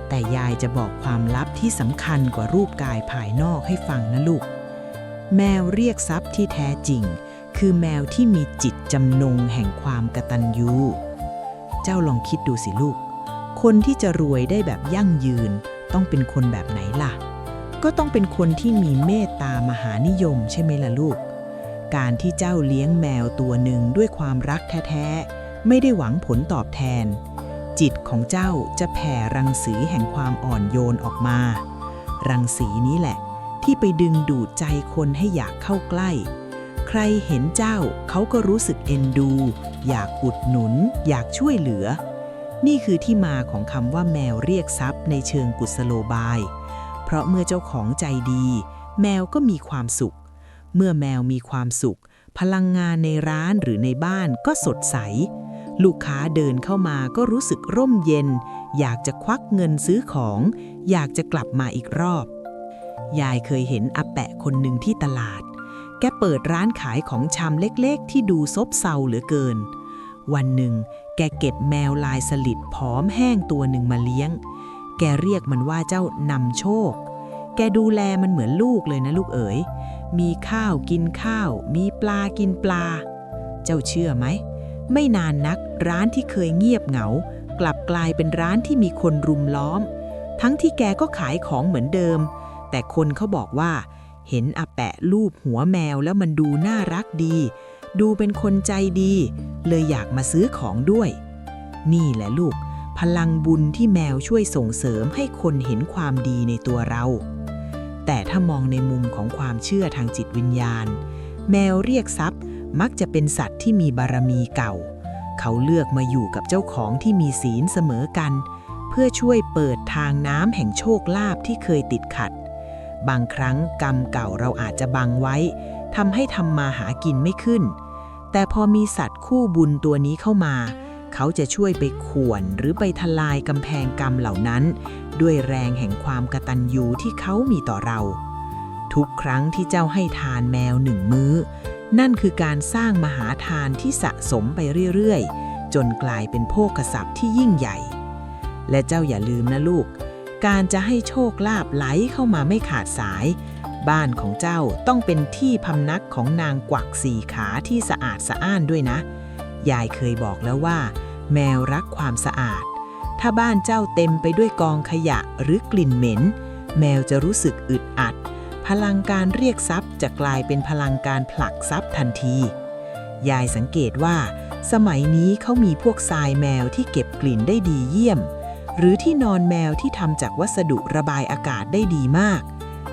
A: แต่ยายจะบอกความลับที่สำคัญกว่ารูปกายภายนอกให้ฟังนะลูกแมวเรียกทรัพย์ที่แท้จริงคือแมวที่มีจิตจำนงแห่งความกตัญญูเจ้าลองคิดดูสิลูกคนที่จะรวยได้แบบยั่งยืนต้องเป็นคนแบบไหนล่ะก็ต้องเป็นคนที่มีเมตตามหานิยมใช่ไหมล่ะลูกการที่เจ้าเลี้ยงแมวตัวหนึ่งด้วยความรักแท้ๆไม่ได้หวังผลตอบแทนจิตของเจ้าจะแผ่รังสีแห่งความอ่อนโยนออกมารังสีนี้แหละที่ไปดึงดูดใจคนให้อยากเข้าใกล้ใครเห็นเจ้าเขาก็รู้สึกเอ็นดูอยากอุดหนุนอยากช่วยเหลือนี่คือที่มาของคำว่าแมวเรียกทรัพย์ในเชิงกุศโลบายเพราะเมื่อเจ้าของใจดีแมวก็มีความสุขเมื่อแมวมีความสุขพลังงานในร้านหรือในบ้านก็สดใสลูกค้าเดินเข้ามาก็รู้สึกร่มเย็นอยากจะควักเงินซื้อของอยากจะกลับมาอีกรอบยายเคยเห็นอาแปะคนหนึ่งที่ตลาดแกเปิดร้านขายของชำเล็กๆที่ดูซบเซาเหลือเกินวันหนึ่งแกเก็บแมวลายสลิดผอมแห้งตัวหนึ่งมาเลี้ยงแกเรียกมันว่าเจ้านำโชคแกดูแลมันเหมือนลูกเลยนะลูกเอ๋ยมีข้าวกินข้าวมีปลากินปลาเจ้าเชื่อไหมไม่นานนักร้านที่เคยเงียบเหงากลับกลายเป็นร้านที่มีคนรุมล้อมทั้งที่แกก็ขายของเหมือนเดิมแต่คนเขาบอกว่าเห็นอาแปะลูบหัวแมวแล้วมันดูน่ารักดีดูเป็นคนใจดีเลยอยากมาซื้อของด้วยนี่แหละลูกพลังบุญที่แมวช่วยส่งเสริมให้คนเห็นความดีในตัวเราแต่ถ้ามองในมุมของความเชื่อทางจิตวิญญาณแมวเรียกทรัพย์มักจะเป็นสัตว์ที่มีบารมีเก่าเขาเลือกมาอยู่กับเจ้าของที่มีศีลเสมอกันเพื่อช่วยเปิดทางน้ำแห่งโชคลาภที่เคยติดขัดบางครั้งกรรมเก่าเราอาจจะบังไว้ทำให้ทำมาหากินไม่ขึ้นแต่พอมีสัตว์คู่บุญตัวนี้เข้ามาเขาจะช่วยไปข่วนหรือไปทลายกำแพงกรรมเหล่านั้นด้วยแรงแห่งความกตัญญูที่เขามีต่อเราทุกครั้งที่เจ้าให้ทานแมว1 มื้อนั่นคือการสร้างมหาทานที่สะสมไปเรื่อยๆจนกลายเป็นโภคทรัพย์ที่ยิ่งใหญ่และเจ้าอย่าลืมนะลูกการจะให้โชคลาภไหลเข้ามาไม่ขาดสายบ้านของเจ้าต้องเป็นที่พำนักของนางกวัก4 ขาที่สะอาดสะอ้านด้วยนะยายเคยบอกแล้วว่าแมวรักความสะอาดถ้าบ้านเจ้าเต็มไปด้วยกองขยะหรือกลิ่นเหม็นแมวจะรู้สึกอึดอัดพลังการเรียกทรัพย์จะกลายเป็นพลังการผลักทรัพย์ทันทียายสังเกตว่าสมัยนี้เขามีพวกทรายแมวที่เก็บกลิ่นได้ดีเยี่ยมหรือที่นอนแมวที่ทำจากวัสดุระบายอากาศได้ดีมาก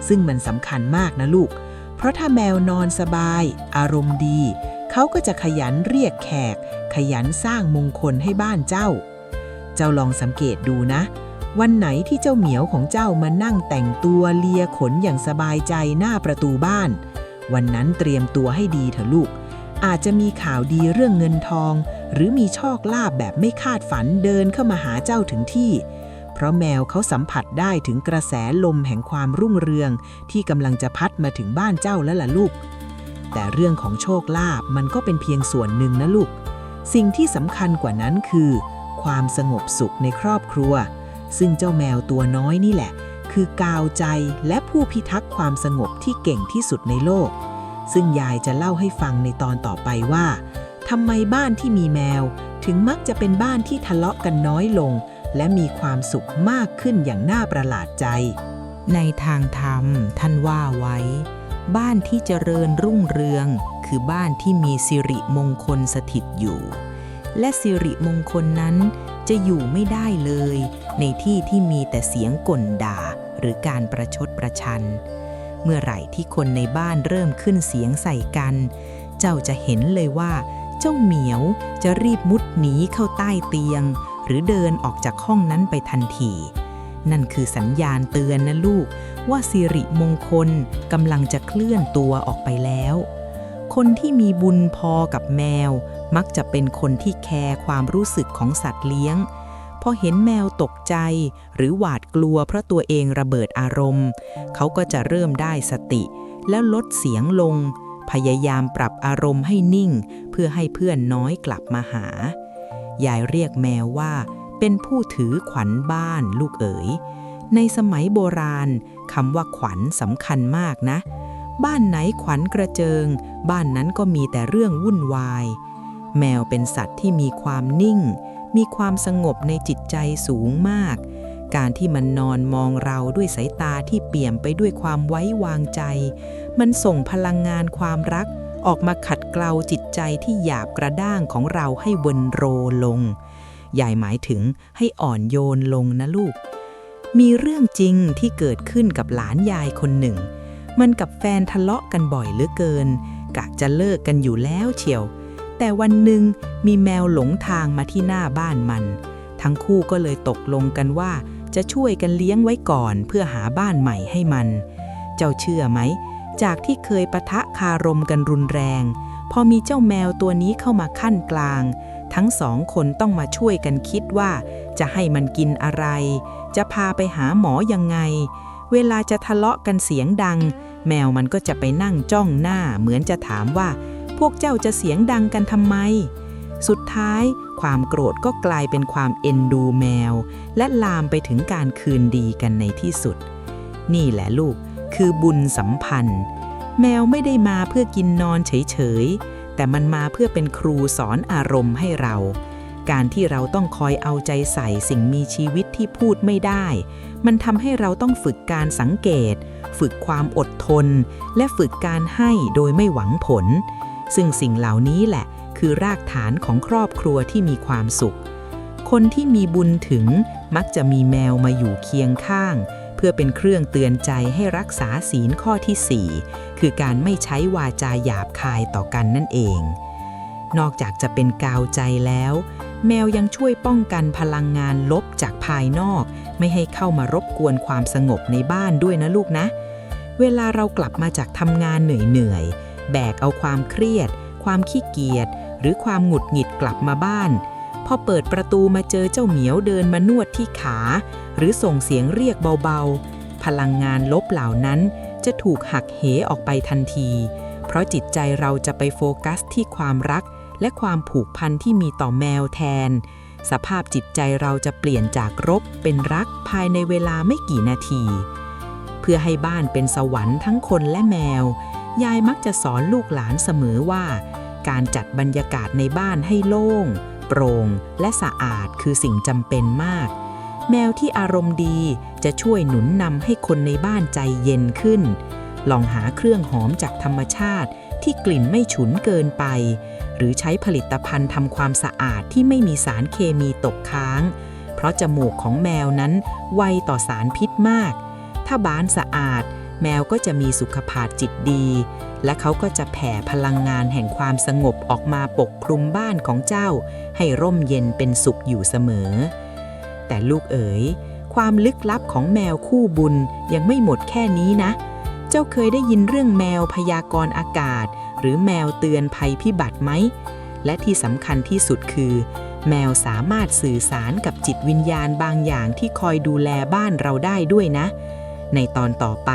A: ซึ่งมันสำคัญมากนะลูกเพราะถ้าแมวนอนสบายอารมณ์ดีเขาก็จะขยันเรียกแขกขยันสร้างมงคลให้บ้านเจ้าลองสังเกตดูนะวันไหนที่เจ้าเหมียวของเจ้ามานั่งแต่งตัวเลียขนอย่างสบายใจหน้าประตูบ้านวันนั้นเตรียมตัวให้ดีเถอะลูกอาจจะมีข่าวดีเรื่องเงินทองหรือมีโชคลาภแบบไม่คาดฝันเดินเข้ามาหาเจ้าถึงที่เพราะแมวเขาสัมผัสได้ถึงกระแสลมแห่งความรุ่งเรืองที่กำลังจะพัดมาถึงบ้านเจ้าแล้วล่ะลูกแต่เรื่องของโชคลาภมันก็เป็นเพียงส่วนหนึ่งนะลูกสิ่งที่สำคัญกว่านั้นคือความสงบสุขในครอบครัวซึ่งเจ้าแมวตัวน้อยนี่แหละคือกาวใจและผู้พิทักษ์ความสงบที่เก่งที่สุดในโลกซึ่งยายจะเล่าให้ฟังในตอนต่อไปว่าทำไมบ้านที่มีแมวถึงมักจะเป็นบ้านที่ทะเลาะกันน้อยลงและมีความสุขมากขึ้นอย่างน่าประหลาดใจในทางธรรมท่านว่าไว้บ้านที่เจริญรุ่งเรืองคือบ้านที่มีสิริมงคลสถิตอยู่และสิริมงคลนั้นจะอยู่ไม่ได้เลยในที่ที่มีแต่เสียงก่นด่าหรือการประชดประชันเมื่อไหร่ที่คนในบ้านเริ่มขึ้นเสียงใส่กันเจ้าจะเห็นเลยว่า เจ้าเหมียวจะรีบมุดหนีเข้าใต้เตียงหรือเดินออกจากห้องนั้นไปทันทีนั่นคือสัญญาณเตือนนะลูกว่าสิริมงคลกำลังจะเคลื่อนตัวออกไปแล้วคนที่มีบุญพอกับแมวมักจะเป็นคนที่แคร์ความรู้สึกของสัตว์เลี้ยงพอเห็นแมวตกใจหรือหวาดกลัวเพราะตัวเองระเบิดอารมณ์เขาก็จะเริ่มได้สติแล้วลดเสียงลงพยายามปรับอารมณ์ให้นิ่งเพื่อให้เพื่อนน้อยกลับมาหายายเรียกแมวว่าเป็นผู้ถือขวัญบ้านลูกเอ๋ยในสมัยโบราณคำว่าขวัญสำคัญมากนะบ้านไหนขวัญกระเจิงบ้านนั้นก็มีแต่เรื่องวุ่นวายแมวเป็นสัตว์ที่มีความนิ่งมีความสงบในจิตใจสูงมากการที่มันนอนมองเราด้วยสายตาที่เปี่ยมไปด้วยความไว้วางใจมันส่งพลังงานความรักออกมาขัดเกลาจิตใจที่หยาบกระด้างของเราให้เวินโรลงยายหมายถึงให้อ่อนโยนลงนะลูกมีเรื่องจริงที่เกิดขึ้นกับหลานยายคนหนึ่งมันกับแฟนทะเลาะกันบ่อยเหลือเกินกะจะเลิกกันอยู่แล้วเชียวแต่วันหนึ่งมีแมวหลงทางมาที่หน้าบ้านมันทั้งคู่ก็เลยตกลงกันว่าจะช่วยกันเลี้ยงไว้ก่อนเพื่อหาบ้านใหม่ให้มันเจ้าเชื่อไหมจากที่เคยปะทะคารมกันรุนแรงพอมีเจ้าแมวตัวนี้เข้ามาขั้นกลางทั้งสองคนต้องมาช่วยกันคิดว่าจะให้มันกินอะไรจะพาไปหาหมอยังไงเวลาจะทะเลาะกันเสียงดังแมวมันก็จะไปนั่งจ้องหน้าเหมือนจะถามว่าพวกเจ้าจะเสียงดังกันทำไมสุดท้ายความโกรธก็กลายเป็นความเอ็นดูแมวและลามไปถึงการคืนดีกันในที่สุดนี่แหละลูกคือบุญสัมพันธ์แมวไม่ได้มาเพื่อกินนอนเฉยๆแต่มันมาเพื่อเป็นครูสอนอารมณ์ให้เราการที่เราต้องคอยเอาใจใส่สิ่งมีชีวิตที่พูดไม่ได้มันทำให้เราต้องฝึกการสังเกตฝึกความอดทนและฝึกการให้โดยไม่หวังผลซึ่งสิ่งเหล่านี้แหละคือรากฐานของครอบครัวที่มีความสุขคนที่มีบุญถึงมักจะมีแมวมาอยู่เคียงข้างเพื่อเป็นเครื่องเตือนใจให้รักษาศีลข้อที่ 4คือการไม่ใช้วาจาหยาบคายต่อกันนั่นเองนอกจากจะเป็นกาวใจแล้วแมวยังช่วยป้องกันพลังงานลบจากภายนอกไม่ให้เข้ามารบกวนความสงบในบ้านด้วยนะลูกนะเวลาเรากลับมาจากทำงานเหนื่อยแบกเอาความเครียดความขี้เกียจหรือความหงุดหงิดกลับมาบ้านพอเปิดประตูมาเจอเจ้าเหมียวเดินมานวดที่ขาหรือส่งเสียงเรียกเบาๆพลังงานลบเหล่านั้นจะถูกหักเหออกไปทันทีเพราะจิตใจเราจะไปโฟกัสที่ความรักและความผูกพันที่มีต่อแมวแทนสภาพจิตใจเราจะเปลี่ยนจากรบเป็นรักภายในเวลาไม่กี่นาทีเพื่อให้บ้านเป็นสวรรค์ทั้งคนและแมวยายมักจะสอนลูกหลานเสมอว่าการจัดบรรยากาศในบ้านให้โล่งโปร่งและสะอาดคือสิ่งจำเป็นมากแมวที่อารมณ์ดีจะช่วยหนุนนำให้คนในบ้านใจเย็นขึ้นลองหาเครื่องหอมจากธรรมชาติที่กลิ่นไม่ฉุนเกินไปหรือใช้ผลิตภัณฑ์ทำความสะอาดที่ไม่มีสารเคมีตกค้างเพราะจมูกของแมวนั้นไวต่อสารพิษมากถ้าบ้านสะอาดแมวก็จะมีสุขภาพจิตดีและเขาก็จะแผ่พลังงานแห่งความสงบออกมาปกคลุมบ้านของเจ้าให้ร่มเย็นเป็นสุขอยู่เสมอแต่ลูกเอ๋ยความลึกลับของแมวคู่บุญยังไม่หมดแค่นี้นะเจ้าเคยได้ยินเรื่องแมวพยากรณ์อากาศหรือแมวเตือนภัยพิบัติไหมและที่สำคัญที่สุดคือแมวสามารถสื่อสารกับจิตวิญญาณบางอย่างที่คอยดูแลบ้านเราได้ด้วยนะในตอนต่อไป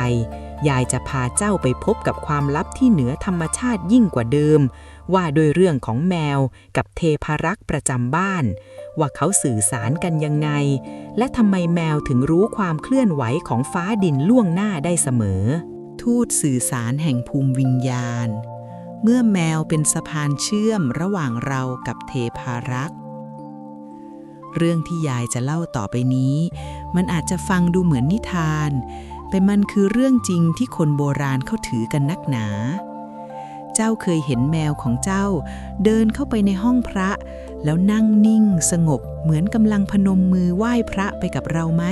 A: ยายจะพาเจ้าไปพบกับความลับที่เหนือธรรมชาติยิ่งกว่าเดิมว่าโดยเรื่องของแมวกับเทพารักษ์ประจำบ้านว่าเขาสื่อสารกันยังไงและทำไมแมวถึงรู้ความเคลื่อนไหวของฟ้าดินล่วงหน้าได้เสมอทูตสื่อสารแห่งภูมิวิญญาณเมื่อแมวเป็นสะพานเชื่อมระหว่างเรากับเทพารักษ์เรื่องที่ยายจะเล่าต่อไปนี้มันอาจจะฟังดูเหมือนนิทานแต่มันคือเรื่องจริงที่คนโบราณเขาถือกันนักหนาเจ้าเคยเห็นแมวของเจ้าเดินเข้าไปในห้องพระแล้วนั่งนิ่งสงบเหมือนกำลังพนมมือไหว้พระไปกับเราไหม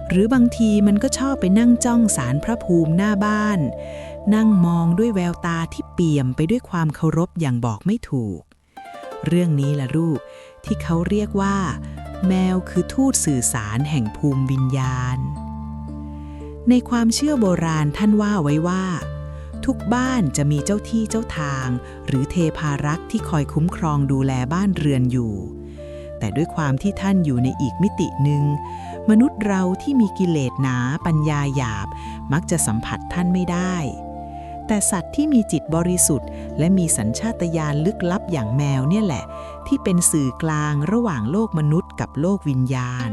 A: หรือบางทีมันก็ชอบไปนั่งจ้องศาลพระภูมิหน้าบ้านนั่งมองด้วยแววตาที่เปี่ยมไปด้วยความเคารพอย่างบอกไม่ถูก
B: เรื่องนี้ล่ะลูกที่เขาเรียกว่าแมวคือทูตสื่อสารแห่งภูมิวิญญาณในความเชื่อโบราณท่านว่าไว้ว่าทุกบ้านจะมีเจ้าที่เจ้าทางหรือเทพารักษ์ที่คอยคุ้มครองดูแลบ้านเรือนอยู่แต่ด้วยความที่ท่านอยู่ในอีกมิติหนึ่งมนุษย์เราที่มีกิเลสหนาปัญญาหยาบมักจะสัมผัสท่านไม่ได้แต่สัตว์ที่มีจิตบริสุทธิ์และมีสัญชาตญาณลึกลับอย่างแมวเนี่ยแหละที่เป็นสื่อกลางระหว่างโลกมนุษย์กับโลกวิญญาณ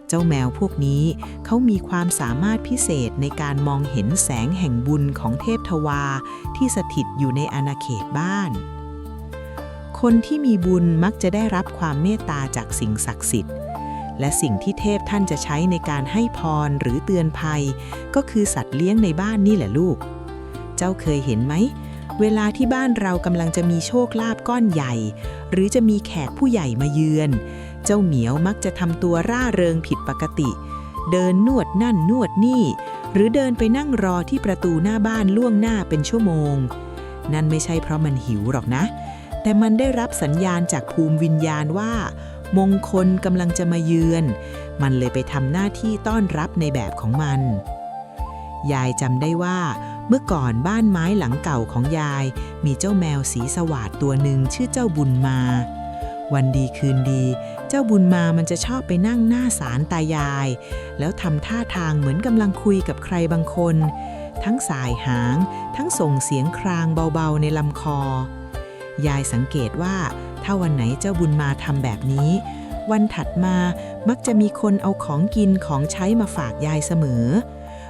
B: เจ้าแมวพวกนี้เขามีความสามารถพิเศษในการมองเห็นแสงแห่งบุญของเทพทวาที่สถิตอยู่ในอาณาเขตบ้านคนที่มีบุญมักจะได้รับความเมตตาจากสิ่งศักดิ์สิทธิ์และสิ่งที่เทพท่านจะใช้ในการให้พรหรือเตือนภัยก็คือสัตว์เลี้ยงในบ้านนี่แหละลูกเจ้าเคยเห็นไหมเวลาที่บ้านเรากำลังจะมีโชคลาภก้อนใหญ่หรือจะมีแขกผู้ใหญ่มาเยือนเจ้าเหมียวมักจะทำตัวร่าเริงผิดปกติเดินนวดนั่นนวดนี่หรือเดินไปนั่งรอที่ประตูหน้าบ้านล่วงหน้าเป็นชั่วโมงนั่นไม่ใช่เพราะมันหิวหรอกนะแต่มันได้รับสัญญาณจากภูมิวิญญาณว่ามงคลกำลังจะมาเยือนมันเลยไปทำหน้าที่ต้อนรับในแบบของมันยายจำได้ว่าเมื่อก่อนบ้านไม้หลังเก่าของยายมีเจ้าแมวสีสวาดตัวหนึ่งชื่อเจ้าบุญมาวันดีคืนดีเจ้าบุญมามันจะชอบไปนั่งหน้าศาลตายายแล้วทำท่าทางเหมือนกำลังคุยกับใครบางคนทั้งสายหางทั้งส่งเสียงครางเบาๆในลำคอยายสังเกตว่าถ้าวันไหนเจ้าบุญมาทำแบบนี้วันถัดมามักจะมีคนเอาของกินของใช้มาฝากยายเสมอ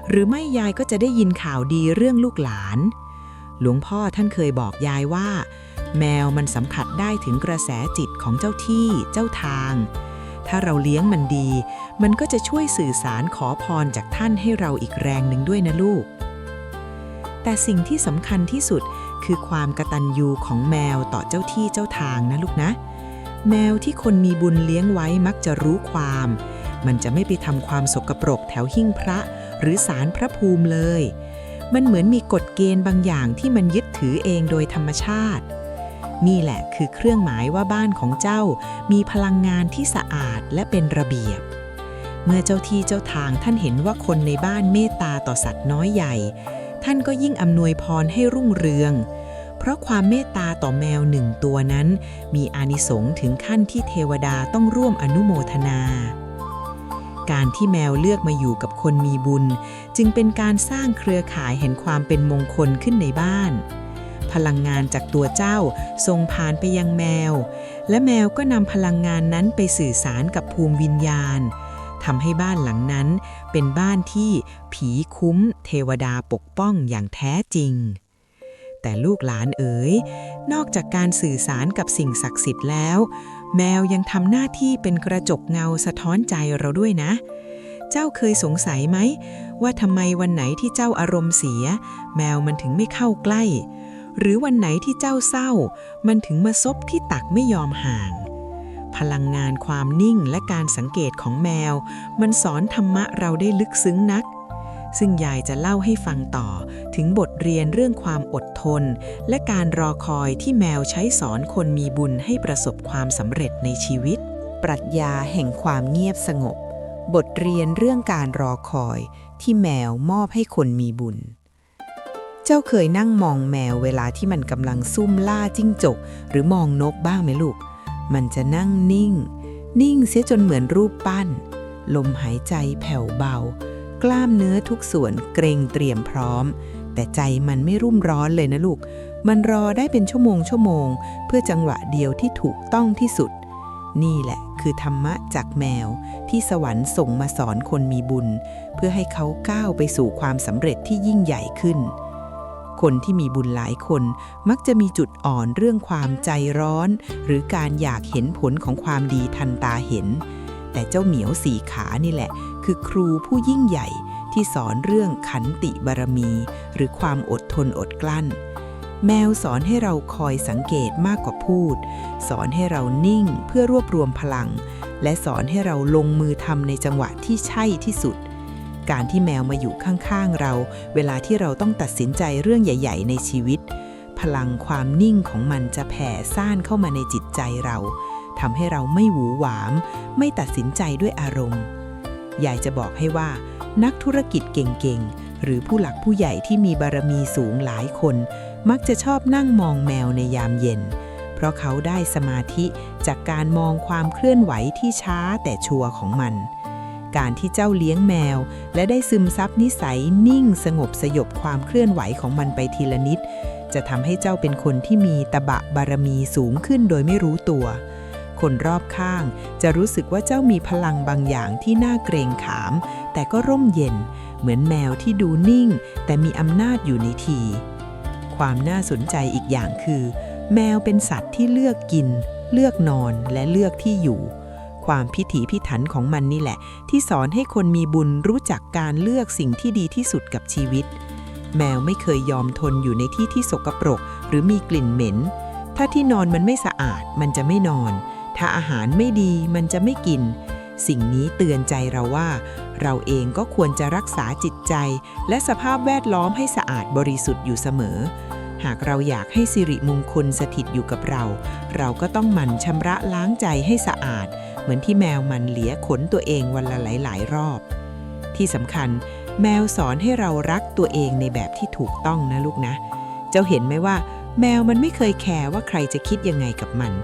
B: หรือไม่ยายก็จะได้ยินข่าวดีเรื่องลูกหลานหลวงพ่อท่านเคยบอกยายว่าแมวมันสัมผัสได้ถึงกระแสจิตของเจ้าที่เจ้าทางถ้าเราเลี้ยงมันดีมันก็จะช่วยสื่อสารขอพรจากท่านให้เราอีกแรงหนึ่งด้วยนะลูกแต่สิ่งที่สำคัญที่สุดคือความกตัญญูของแมวต่อเจ้าที่เจ้าทางนะลูกนะแมวที่คนมีบุญเลี้ยงไว้มักจะรู้ความมันจะไม่ไปทำความสกปรกแถวหิ้งพระหรือศาลพระภูมิเลยมันเหมือนมีกฎเกณฑ์บางอย่างที่มันยึดถือเองโดยธรรมชาตินี่แหละคือเครื่องหมายว่าบ้านของเจ้ามีพลังงานที่สะอาดและเป็นระเบียบเมื่อเจ้าที่เจ้าทางท่านเห็นว่าคนในบ้านเมตตาต่อสัตว์น้อยใหญ่ท่านก็ยิ่งอำนวยพรให้รุ่งเรืองเพราะความเมตตาต่อแมวหนึ่งตัวนั้นมีอานิสงส์ถึงขั้นที่เทวดาต้องร่วมอนุโมทนาการที่แมวเลือกมาอยู่กับคนมีบุญจึงเป็นการสร้างเครือข่ายแห่งความเป็นมงคลขึ้นในบ้านพลังงานจากตัวเจ้าส่งผ่านไปยังแมวและแมวก็นำพลังงานนั้นไปสื่อสารกับภูมิวิญญาณทำให้บ้านหลังนั้นเป็นบ้านที่ผีคุ้มเทวดาปกป้องอย่างแท้จริงแต่ลูกหลานเอ๋ยนอกจากการสื่อสารกับสิ่งศักดิ์สิทธิ์แล้วแมวยังทำหน้าที่เป็นกระจกเงาสะท้อนใจเราด้วยนะเจ้าเคยสงสัยไหมว่าทำไมวันไหนที่เจ้าอารมณ์เสียแมวมันถึงไม่เข้าใกล้หรือวันไหนที่เจ้าเศร้ามันถึงมาซบที่ตักไม่ยอมห่างพลังงานความนิ่งและการสังเกตของแมวมันสอนธรรมะเราได้ลึกซึ้งนักซึ่งยายจะเล่าให้ฟังต่อถึงบทเรียนเรื่องความอดทนและการรอคอยที่แมวใช้สอนคนมีบุญให้ประสบความสำเร็จในชีวิตปรัชญาแห่งความเงียบสงบบทเรียนเรื่องการรอคอยที่แมวมอบให้คนมีบุญเจ้าเคยนั่งมองแมวเวลาที่มันกำลังซุ่มล่าจิ้งจกหรือมองนกบ้างไหมลูกมันจะนั่งนิ่งเสียจนเหมือนรูปปั้นลมหายใจแผ่วเบากล้ามเนื้อทุกส่วนเกรงเตรียมพร้อมแต่ใจมันไม่รุ่มร้อนเลยนะลูกมันรอได้เป็นชั่วโมงเพื่อจังหวะเดียวที่ถูกต้องที่สุดนี่แหละคือธรรมะจากแมวที่สวรรค์ส่งมาสอนคนมีบุญเพื่อให้เขาก้าวไปสู่ความสำเร็จที่ยิ่งใหญ่ขึ้นคนที่มีบุญหลายคนมักจะมีจุดอ่อนเรื่องความใจร้อนหรือการอยากเห็นผลของความดีทันตาเห็นแต่เจ้าเหมียวสี่ขานี่แหละคือครูผู้ยิ่งใหญ่ที่สอนเรื่องขันติบารมีหรือความอดทนอดกลั้นแมวสอนให้เราคอยสังเกตมากกว่าพูดสอนให้เรานิ่งเพื่อรวบรวมพลังและสอนให้เราลงมือทำในจังหวะที่ใช่ที่สุดการที่แมวมาอยู่ข้างๆเราเวลาที่เราต้องตัดสินใจเรื่องใหญ่ๆในชีวิต พลังความนิ่งของมันจะแผ่ซ่านเข้ามาในจิตใจเราทำให้เราไม่หวือหวามไม่ตัดสินใจด้วยอารมณ์ยายจะบอกให้ว่านักธุรกิจเก่งๆหรือผู้หลักผู้ใหญ่ที่มีบารมีสูงหลายคนมักจะชอบนั่งมองแมวในยามเย็นเพราะเขาได้สมาธิจากการมองความเคลื่อนไหวที่ช้าแต่ชัวร์ของมันการที่เจ้าเลี้ยงแมวและได้ซึมซับนิสัยนิ่งสงบสยบความเคลื่อนไหวของมันไปทีละนิดจะทำให้เจ้าเป็นคนที่มีตบะบารมีสูงขึ้นโดยไม่รู้ตัวคนรอบข้างจะรู้สึกว่าเจ้ามีพลังบางอย่างที่น่าเกรงขามแต่ก็ร่มเย็นเหมือนแมวที่ดูนิ่งแต่มีอำนาจอยู่ในทีความน่าสนใจอีกอย่างคือแมวเป็นสัตว์ที่เลือกกินเลือกนอนและเลือกที่อยู่ความพิถีพิถันของมันนี่แหละที่สอนให้คนมีบุญรู้จักการเลือกสิ่งที่ดีที่สุดกับชีวิตแมวไม่เคยยอมทนอยู่ในที่ที่สกปรกหรือมีกลิ่นเหม็นถ้าที่นอนมันไม่สะอาดมันจะไม่นอนถ้าอาหารไม่ดีมันจะไม่กินสิ่งนี้เตือนใจเราว่าเราเองก็ควรจะรักษาจิตใจและสภาพแวดล้อมให้สะอาดบริสุทธิ์อยู่เสมอหากเราอยากให้สิริมงคลสถิตอยู่กับเราเราก็ต้องหมั่นชำระล้างใจให้สะอาดเหมือนที่แมวมันเหลียขนตัวเองวันละหลายๆรอบที่สำคัญแมวสอนให้เรารักตัวเองในแบบที่ถูกต้องนะลูกนะเจ้าเห็นไหมว่าแมวมันไม่เคยแคร์ว่าใครจะคิดยังไงกับมัน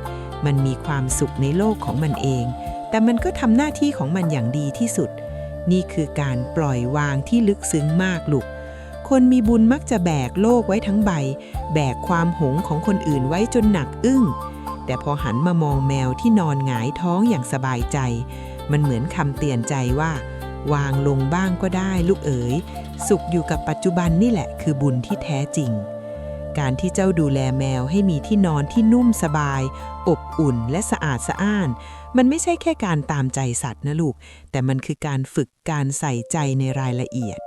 B: มีความสุขในโลกของมันเองแต่มันก็ทำหน้าที่ของมันอย่างดีที่สุดนี่คือการปล่อยวางที่ลึกซึ้งมากลูกคนมีบุญมักจะแบกโลกไว้ทั้งใบแบกความหงของคนอื่นไว้จนหนักอึ้งแต่พอหันมามองแมวที่นอนหงายท้องอย่างสบายใจมันเหมือนคำเตือนใจว่าวางลงบ้างก็ได้ลูกเอ๋ยสุขอยู่กับปัจจุบันนี่แหละคือบุญที่แท้จริงการที่เจ้าดูแลแมวให้มีที่นอนที่นุ่มสบายอบอุ่นและสะอาดสะอ้านมันไม่ใช่แค่การตามใจสัตว์นะลูกแต่มันคือการฝึกการใส่ใจในรายละเอียด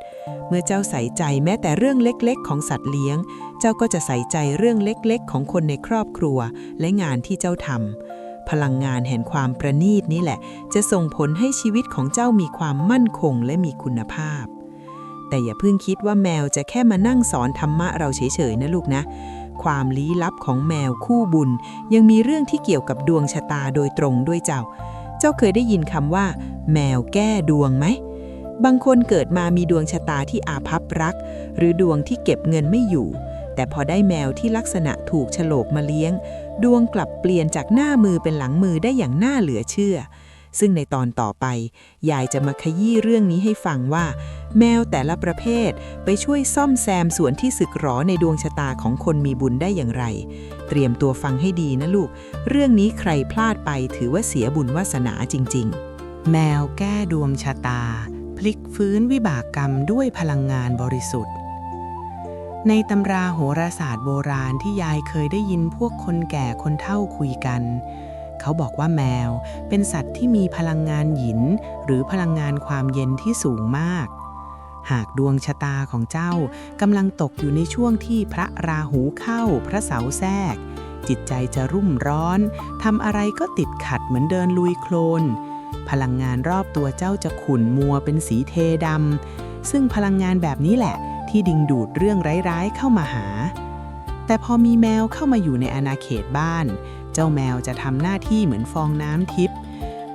B: เมื่อเจ้าใส่ใจแม้แต่เรื่องเล็กๆของสัตว์เลี้ยงเจ้าก็จะใส่ใจเรื่องเล็กๆของคนในครอบครัวและงานที่เจ้าทำพลังงานแห่งความประณีตนี่แหละจะส่งผลให้ชีวิตของเจ้ามีความมั่นคงและมีคุณภาพแต่อย่าเพิ่งคิดว่าแมวจะแค่มานั่งสอนธรรมะเราเฉยๆนะลูกนะความลี้ลับของแมวคู่บุญยังมีเรื่องที่เกี่ยวกับดวงชะตาโดยตรงด้วยเจ้าเคยได้ยินคำว่าแมวแก้ดวงไหมบางคนเกิดมามีดวงชะตาที่อาภัพรักหรือดวงที่เก็บเงินไม่อยู่แต่พอได้แมวที่ลักษณะถูกโฉลกมาเลี้ยงดวงกลับเปลี่ยนจากหน้ามือเป็นหลังมือได้อย่างน่าเหลือเชื่อซึ่งในตอนต่อไปยายจะมาขยี้เรื่องนี้ให้ฟังว่าแมวแต่ละประเภทไปช่วยซ่อมแซมส่วนที่สึกหรอในดวงชะตาของคนมีบุญได้อย่างไรเตรียมตัวฟังให้ดีนะลูกเรื่องนี้ใครพลาดไปถือว่าเสียบุญวาสนาจริงๆแมวแก้ดวงชะตาพลิกฟื้นวิบากกรรมด้วยพลังงานบริสุทธิ์ในตำราโหราศาสตร์โบราณที่ยายเคยได้ยินพวกคนแก่คนเฒ่าคุยกันเขาบอกว่าแมวเป็นสัตว์ที่มีพลังงานหยินหรือพลังงานความเย็นที่สูงมากหากดวงชะตาของเจ้ากำลังตกอยู่ในช่วงที่พระราหูเข้าพระเสาแทรกจิตใจจะรุ่มร้อนทำอะไรก็ติดขัดเหมือนเดินลุยโคลนพลังงานรอบตัวเจ้าจะขุ่นมัวเป็นสีเทดำซึ่งพลังงานแบบนี้แหละที่ดึงดูดเรื่องร้ายๆเข้ามาหาแต่พอมีแมวเข้ามาอยู่ในอาณาเขตบ้านเจ้าแมวจะทำหน้าที่เหมือนฟองน้ำทิพย์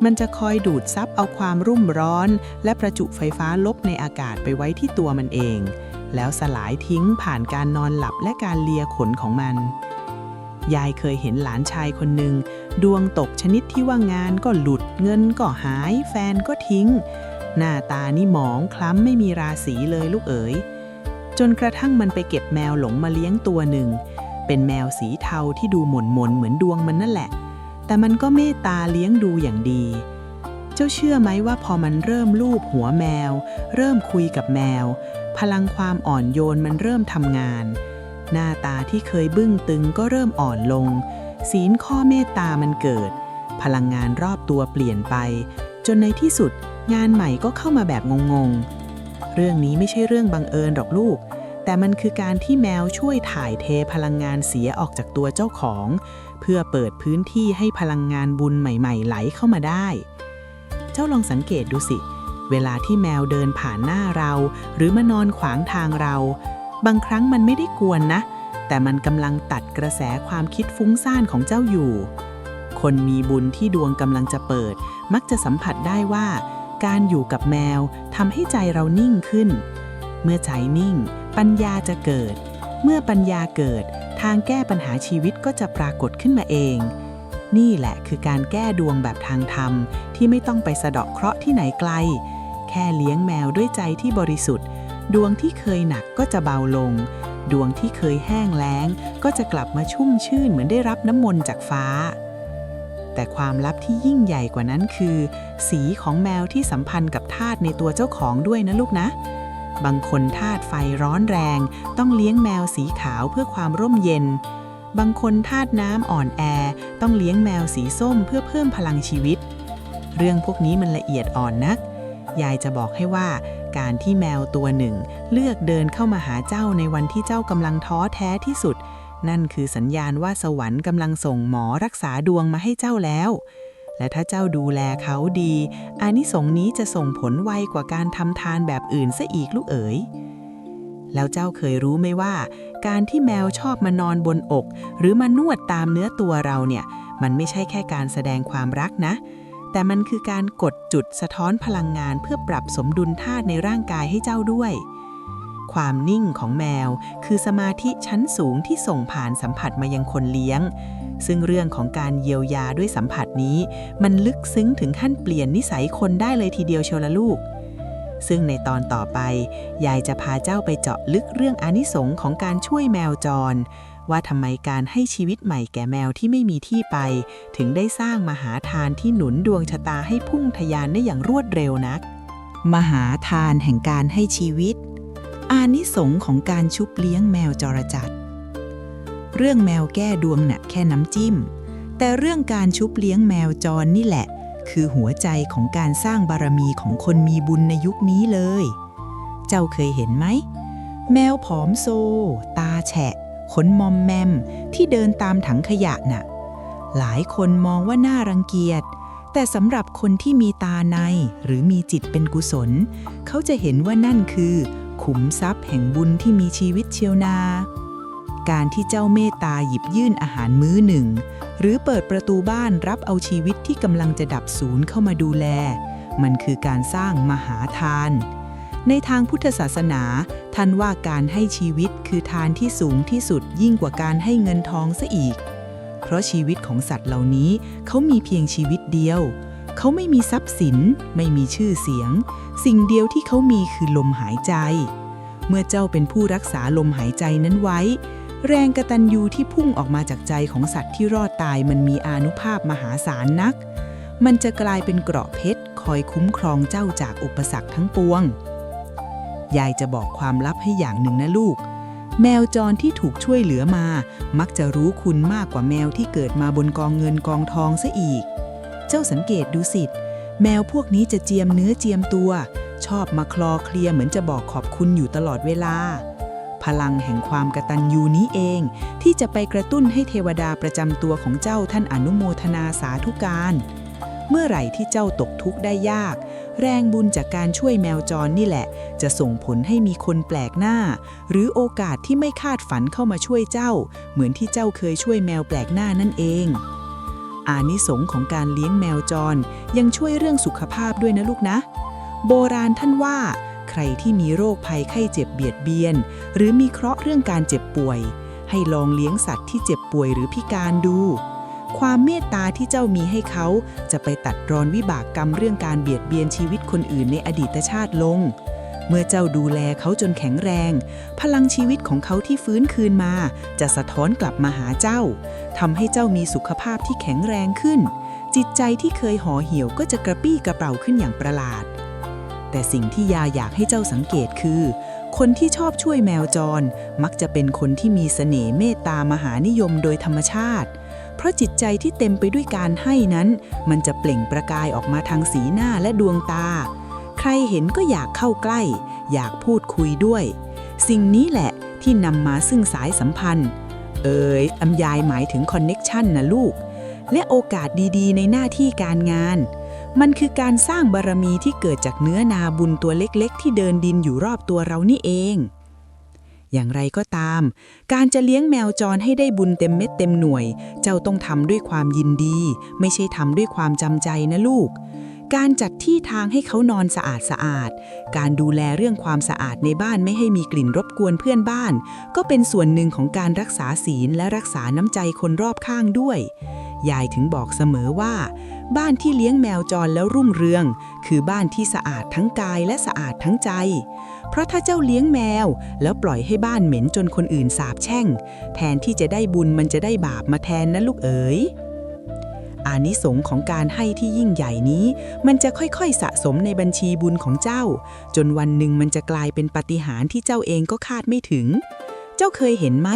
B: มันจะคอยดูดซับเอาความรุ่มร้อนและประจุไฟฟ้าลบในอากาศไปไว้ที่ตัวมันเองแล้วสลายทิ้งผ่านการนอนหลับและการเลียขนของมันยายเคยเห็นหลานชายคนหนึ่งดวงตกชนิดที่ว่างานก็หลุดเงินก็หายแฟนก็ทิ้งหน้าตานี่หมองคล้ำไม่มีราศีเลยลูกเอ๋ยจนกระทั่งมันไปเก็บแมวหลงมาเลี้ยงตัวหนึ่งเป็นแมวสีเทาที่ดูหม่นๆเหมือนดวงมันนั่นแหละแต่มันก็เมตตาเลี้ยงดูอย่างดีเจ้าเชื่อไหมว่าพอมันเริ่มลูบหัวแมวเริ่มคุยกับแมวพลังความอ่อนโยนมันเริ่มทำงานหน้าตาที่เคยบึ้งตึงก็เริ่มอ่อนลงศีลข้อเมตตามันเกิดพลังงานรอบตัวเปลี่ยนไปจนในที่สุดงานใหม่ก็เข้ามาแบบงงๆเรื่องนี้ไม่ใช่เรื่องบังเอิญหรอกลูกแต่มันคือการที่แมวช่วยถ่ายเทพลังงานเสียออกจากตัวเจ้าของเพื่อเปิดพื้นที่ให้พลังงานบุญใหม่ๆไหลเข้ามาได้เจ้าลองสังเกตดูสิเวลาที่แมวเดินผ่านหน้าเราหรือมานอนขวางทางเราบางครั้งมันไม่ได้กวนนะ แต่มันกำลังตัดกระแสความคิดฟุ้งซ่านของเจ้าอยู่ คนมีบุญที่ดวงกำลังจะเปิดมักจะสัมผัสได้ว่าการอยู่กับแมวทำให้ใจเรานิ่งขึ้น เมื่อใจนิ่งปัญญาจะเกิด เมื่อปัญญาเกิดทางแก้ปัญหาชีวิตก็จะปรากฏขึ้นมาเอง นี่แหละคือการแก้ดวงแบบทางธรรมที่ไม่ต้องไปสะเดาะเคราะห์ที่ไหนไกลแค่เลี้ยงแมวด้วยใจที่บริสุทธิ์ดวงที่เคยหนักก็จะเบาลงดวงที่เคยแห้งแล้งก็จะกลับมาชุ่มชื่นเหมือนได้รับน้ำมนต์จากฟ้าแต่ความลับที่ยิ่งใหญ่กว่านั้นคือสีของแมวที่สัมพันธ์กับธาตุในตัวเจ้าของด้วยนะลูกนะบางคนธาตุไฟร้อนแรงต้องเลี้ยงแมวสีขาวเพื่อความร่มเย็นบางคนธาตุน้ำอ่อนแอต้องเลี้ยงแมวสีส้มเพื่อเพิ่มพลังชีวิตเรื่องพวกนี้มันละเอียดอ่อนนักยายจะบอกให้ว่าการที่แมวตัวหนึ่งเลือกเดินเข้ามาหาเจ้าในวันที่เจ้ากำลังท้อแท้ที่สุดนั่นคือสัญญาณว่าสวรรค์กำลังส่งหมอรักษาดวงมาให้เจ้าแล้วและถ้าเจ้าดูแลเขาดีอานิสงส์นี้จะส่งผลไวกว่าการทำทานแบบอื่นซะอีกลูกเอ๋ยแล้วเจ้าเคยรู้ไหมว่าการที่แมวชอบมานอนบนอกหรือมานวดตามเนื้อตัวเราเนี่ยมันไม่ใช่แค่การแสดงความรักนะแต่มันคือการกดจุดสะท้อนพลังงานเพื่อปรับสมดุลธาตุในร่างกายให้เจ้าด้วยความนิ่งของแมวคือสมาธิชั้นสูงที่ส่งผ่านสัมผัสมายังคนเลี้ยงซึ่งเรื่องของการเยียวยาด้วยสัมผัสนี้มันลึกซึ้งถึงขั้นเปลี่ยนนิสัยคนได้เลยทีเดียวเชียวละลูกซึ่งในตอนต่อไปยายจะพาเจ้าไปเจาะลึกเรื่องอานิสงส์ของการช่วยแมวจรว่าทำไมการให้ชีวิตใหม่แก่แมวที่ไม่มีที่ไปถึงได้สร้างมหาทานที่หนุนดวงชะตาให้พุ่งทะยานได้อย่างรวดเร็วนักมหาทานแห่งการให้ชีวิตอานิสงส์ของการชุบเลี้ยงแมวจรจัดเรื่องแมวแก้ดวงน่ะแค่น้ำจิ้มแต่เรื่องการชุบเลี้ยงแมวจรนี่แหละคือหัวใจของการสร้างบารมีของคนมีบุญในยุคนี้เลยเจ้าเคยเห็นไหมแมวผอมโซตาแฉะขนมอมแมมที่เดินตามถังขยะน่ะหลายคนมองว่าน่ารังเกียจแต่สำหรับคนที่มีตาในหรือมีจิตเป็นกุศลเขาจะเห็นว่านั่นคือขุมทรัพย์แห่งบุญที่มีชีวิตเชียวนาการที่เจ้าเมตตาหยิบยื่นอาหารมื้อหนึ่งหรือเปิดประตูบ้านรับเอาชีวิตที่กำลังจะดับสูญเข้ามาดูแลมันคือการสร้างมหาทานในทางพุทธศาสนาท่านว่าการให้ชีวิตคือทานที่สูงที่สุดยิ่งกว่าการให้เงินทองซะอีกเพราะชีวิตของสัตว์เหล่านี้เขามีเพียงชีวิตเดียวเขาไม่มีทรัพย์สินไม่มีชื่อเสียงสิ่งเดียวที่เขามีคือลมหายใจเมื่อเจ้าเป็นผู้รักษาลมหายใจนั้นไว้แรงกตัญญูที่พุ่งออกมาจากใจของสัตว์ที่รอดตายมันมีอานุภาพมหาศาลนักมันจะกลายเป็นเกราะเพชรคอยคุ้มครองเจ้าจากอุปสรรคทั้งปวงยายจะบอกความลับให้อย่างหนึ่งนะลูกแมวจรที่ถูกช่วยเหลือมามักจะรู้คุณมากกว่าแมวที่เกิดมาบนกองเงินกองทองซะอีกเจ้าสังเกตดูสิแมวพวกนี้จะเจียมเนื้อเจียมตัวชอบมาคลอเคลียเหมือนจะบอกขอบคุณอยู่ตลอดเวลาพลังแห่งความกตัญญูนี้เองที่จะไปกระตุ้นให้เทวดาประจำตัวของเจ้าท่านอนุโมทนาสาธุการเมื่อไหร่ที่เจ้าตกทุกข์ได้ยากแรงบุญจากการช่วยแมวจรนี่แหละจะส่งผลให้มีคนแปลกหน้าหรือโอกาสที่ไม่คาดฝันเข้ามาช่วยเจ้าเหมือนที่เจ้าเคยช่วยแมวแปลกหน้านั่นเองอานิสงส์ของการเลี้ยงแมวจรยังช่วยเรื่องสุขภาพด้วยนะลูกนะโบราณท่านว่าใครที่มีโรคภัยไข้เจ็บเบียดเบียนหรือมีเคราะห์เรื่องการเจ็บป่วยให้ลองเลี้ยงสัตว์ที่เจ็บป่วยหรือพิการดูความเมตตาที่เจ้ามีให้เขาจะไปตัดรอนวิบากกรรมเรื่องการเบียดเบียนชีวิตคนอื่นในอดีตชาติลงเมื่อเจ้าดูแลเขาจนแข็งแรงพลังชีวิตของเขาที่ฟื้นคืนมาจะสะท้อนกลับมาหาเจ้าทำให้เจ้ามีสุขภาพที่แข็งแรงขึ้นจิตใจที่เคยห่อเหี่ยวก็จะกระปี้กระเป๋าขึ้นอย่างประหลาดแต่สิ่งที่ยาอยากให้เจ้าสังเกตคือคนที่ชอบช่วยแมวจรมักจะเป็นคนที่มีเสน่ห์เมตตามหานิยมโดยธรรมชาติเพราะจิตใจที่เต็มไปด้วยการให้นั้นมันจะเปล่งประกายออกมาทางสีหน้าและดวงตาใครเห็นก็อยากเข้าใกล้อยากพูดคุยด้วยสิ่งนี้แหละที่นำมาซึ่งสายสัมพันธ์อำยายหมายถึงคอนเน็กชันนะลูกและโอกาสดีๆในหน้าที่การงานมันคือการสร้างบารมีที่เกิดจากเนื้อนาบุญตัวเล็กๆที่เดินดินอยู่รอบตัวเรานี่เอง อย่างไรก็ตามการจะเลี้ยงแมวจรให้ได้บุญเต็มเม็ดเต็มหน่วยเจ้าต้องทำด้วยความยินดีไม่ใช่ทำด้วยความจำใจนะลูกการจัดที่ทางให้เขานอนสะอาดการดูแลเรื่องความสะอาดในบ้านไม่ให้มีกลิ่นรบกวนเพื่อนบ้านก็เป็นส่วนหนึ่งของการรักษาศีลและรักษาน้ำใจคนรอบข้างด้วยยายถึงบอกเสมอว่าบ้านที่เลี้ยงแมวจรแล้วรุ่งเรืองคือบ้านที่สะอาดทั้งกายและสะอาดทั้งใจเพราะถ้าเจ้าเลี้ยงแมวแล้วปล่อยให้บ้านเหม็นจนคนอื่นสาปแช่งแทนที่จะได้บุญมันจะได้บาปมาแทนนะลูกเอ๋ยอานิสงส์ของการให้ที่ยิ่งใหญ่นี้มันจะค่อยๆสะสมในบัญชีบุญของเจ้าจนวันหนึ่งมันจะกลายเป็นปาฏิหาริย์ที่เจ้าเองก็คาดไม่ถึงเจ้าเคยเห็นไหม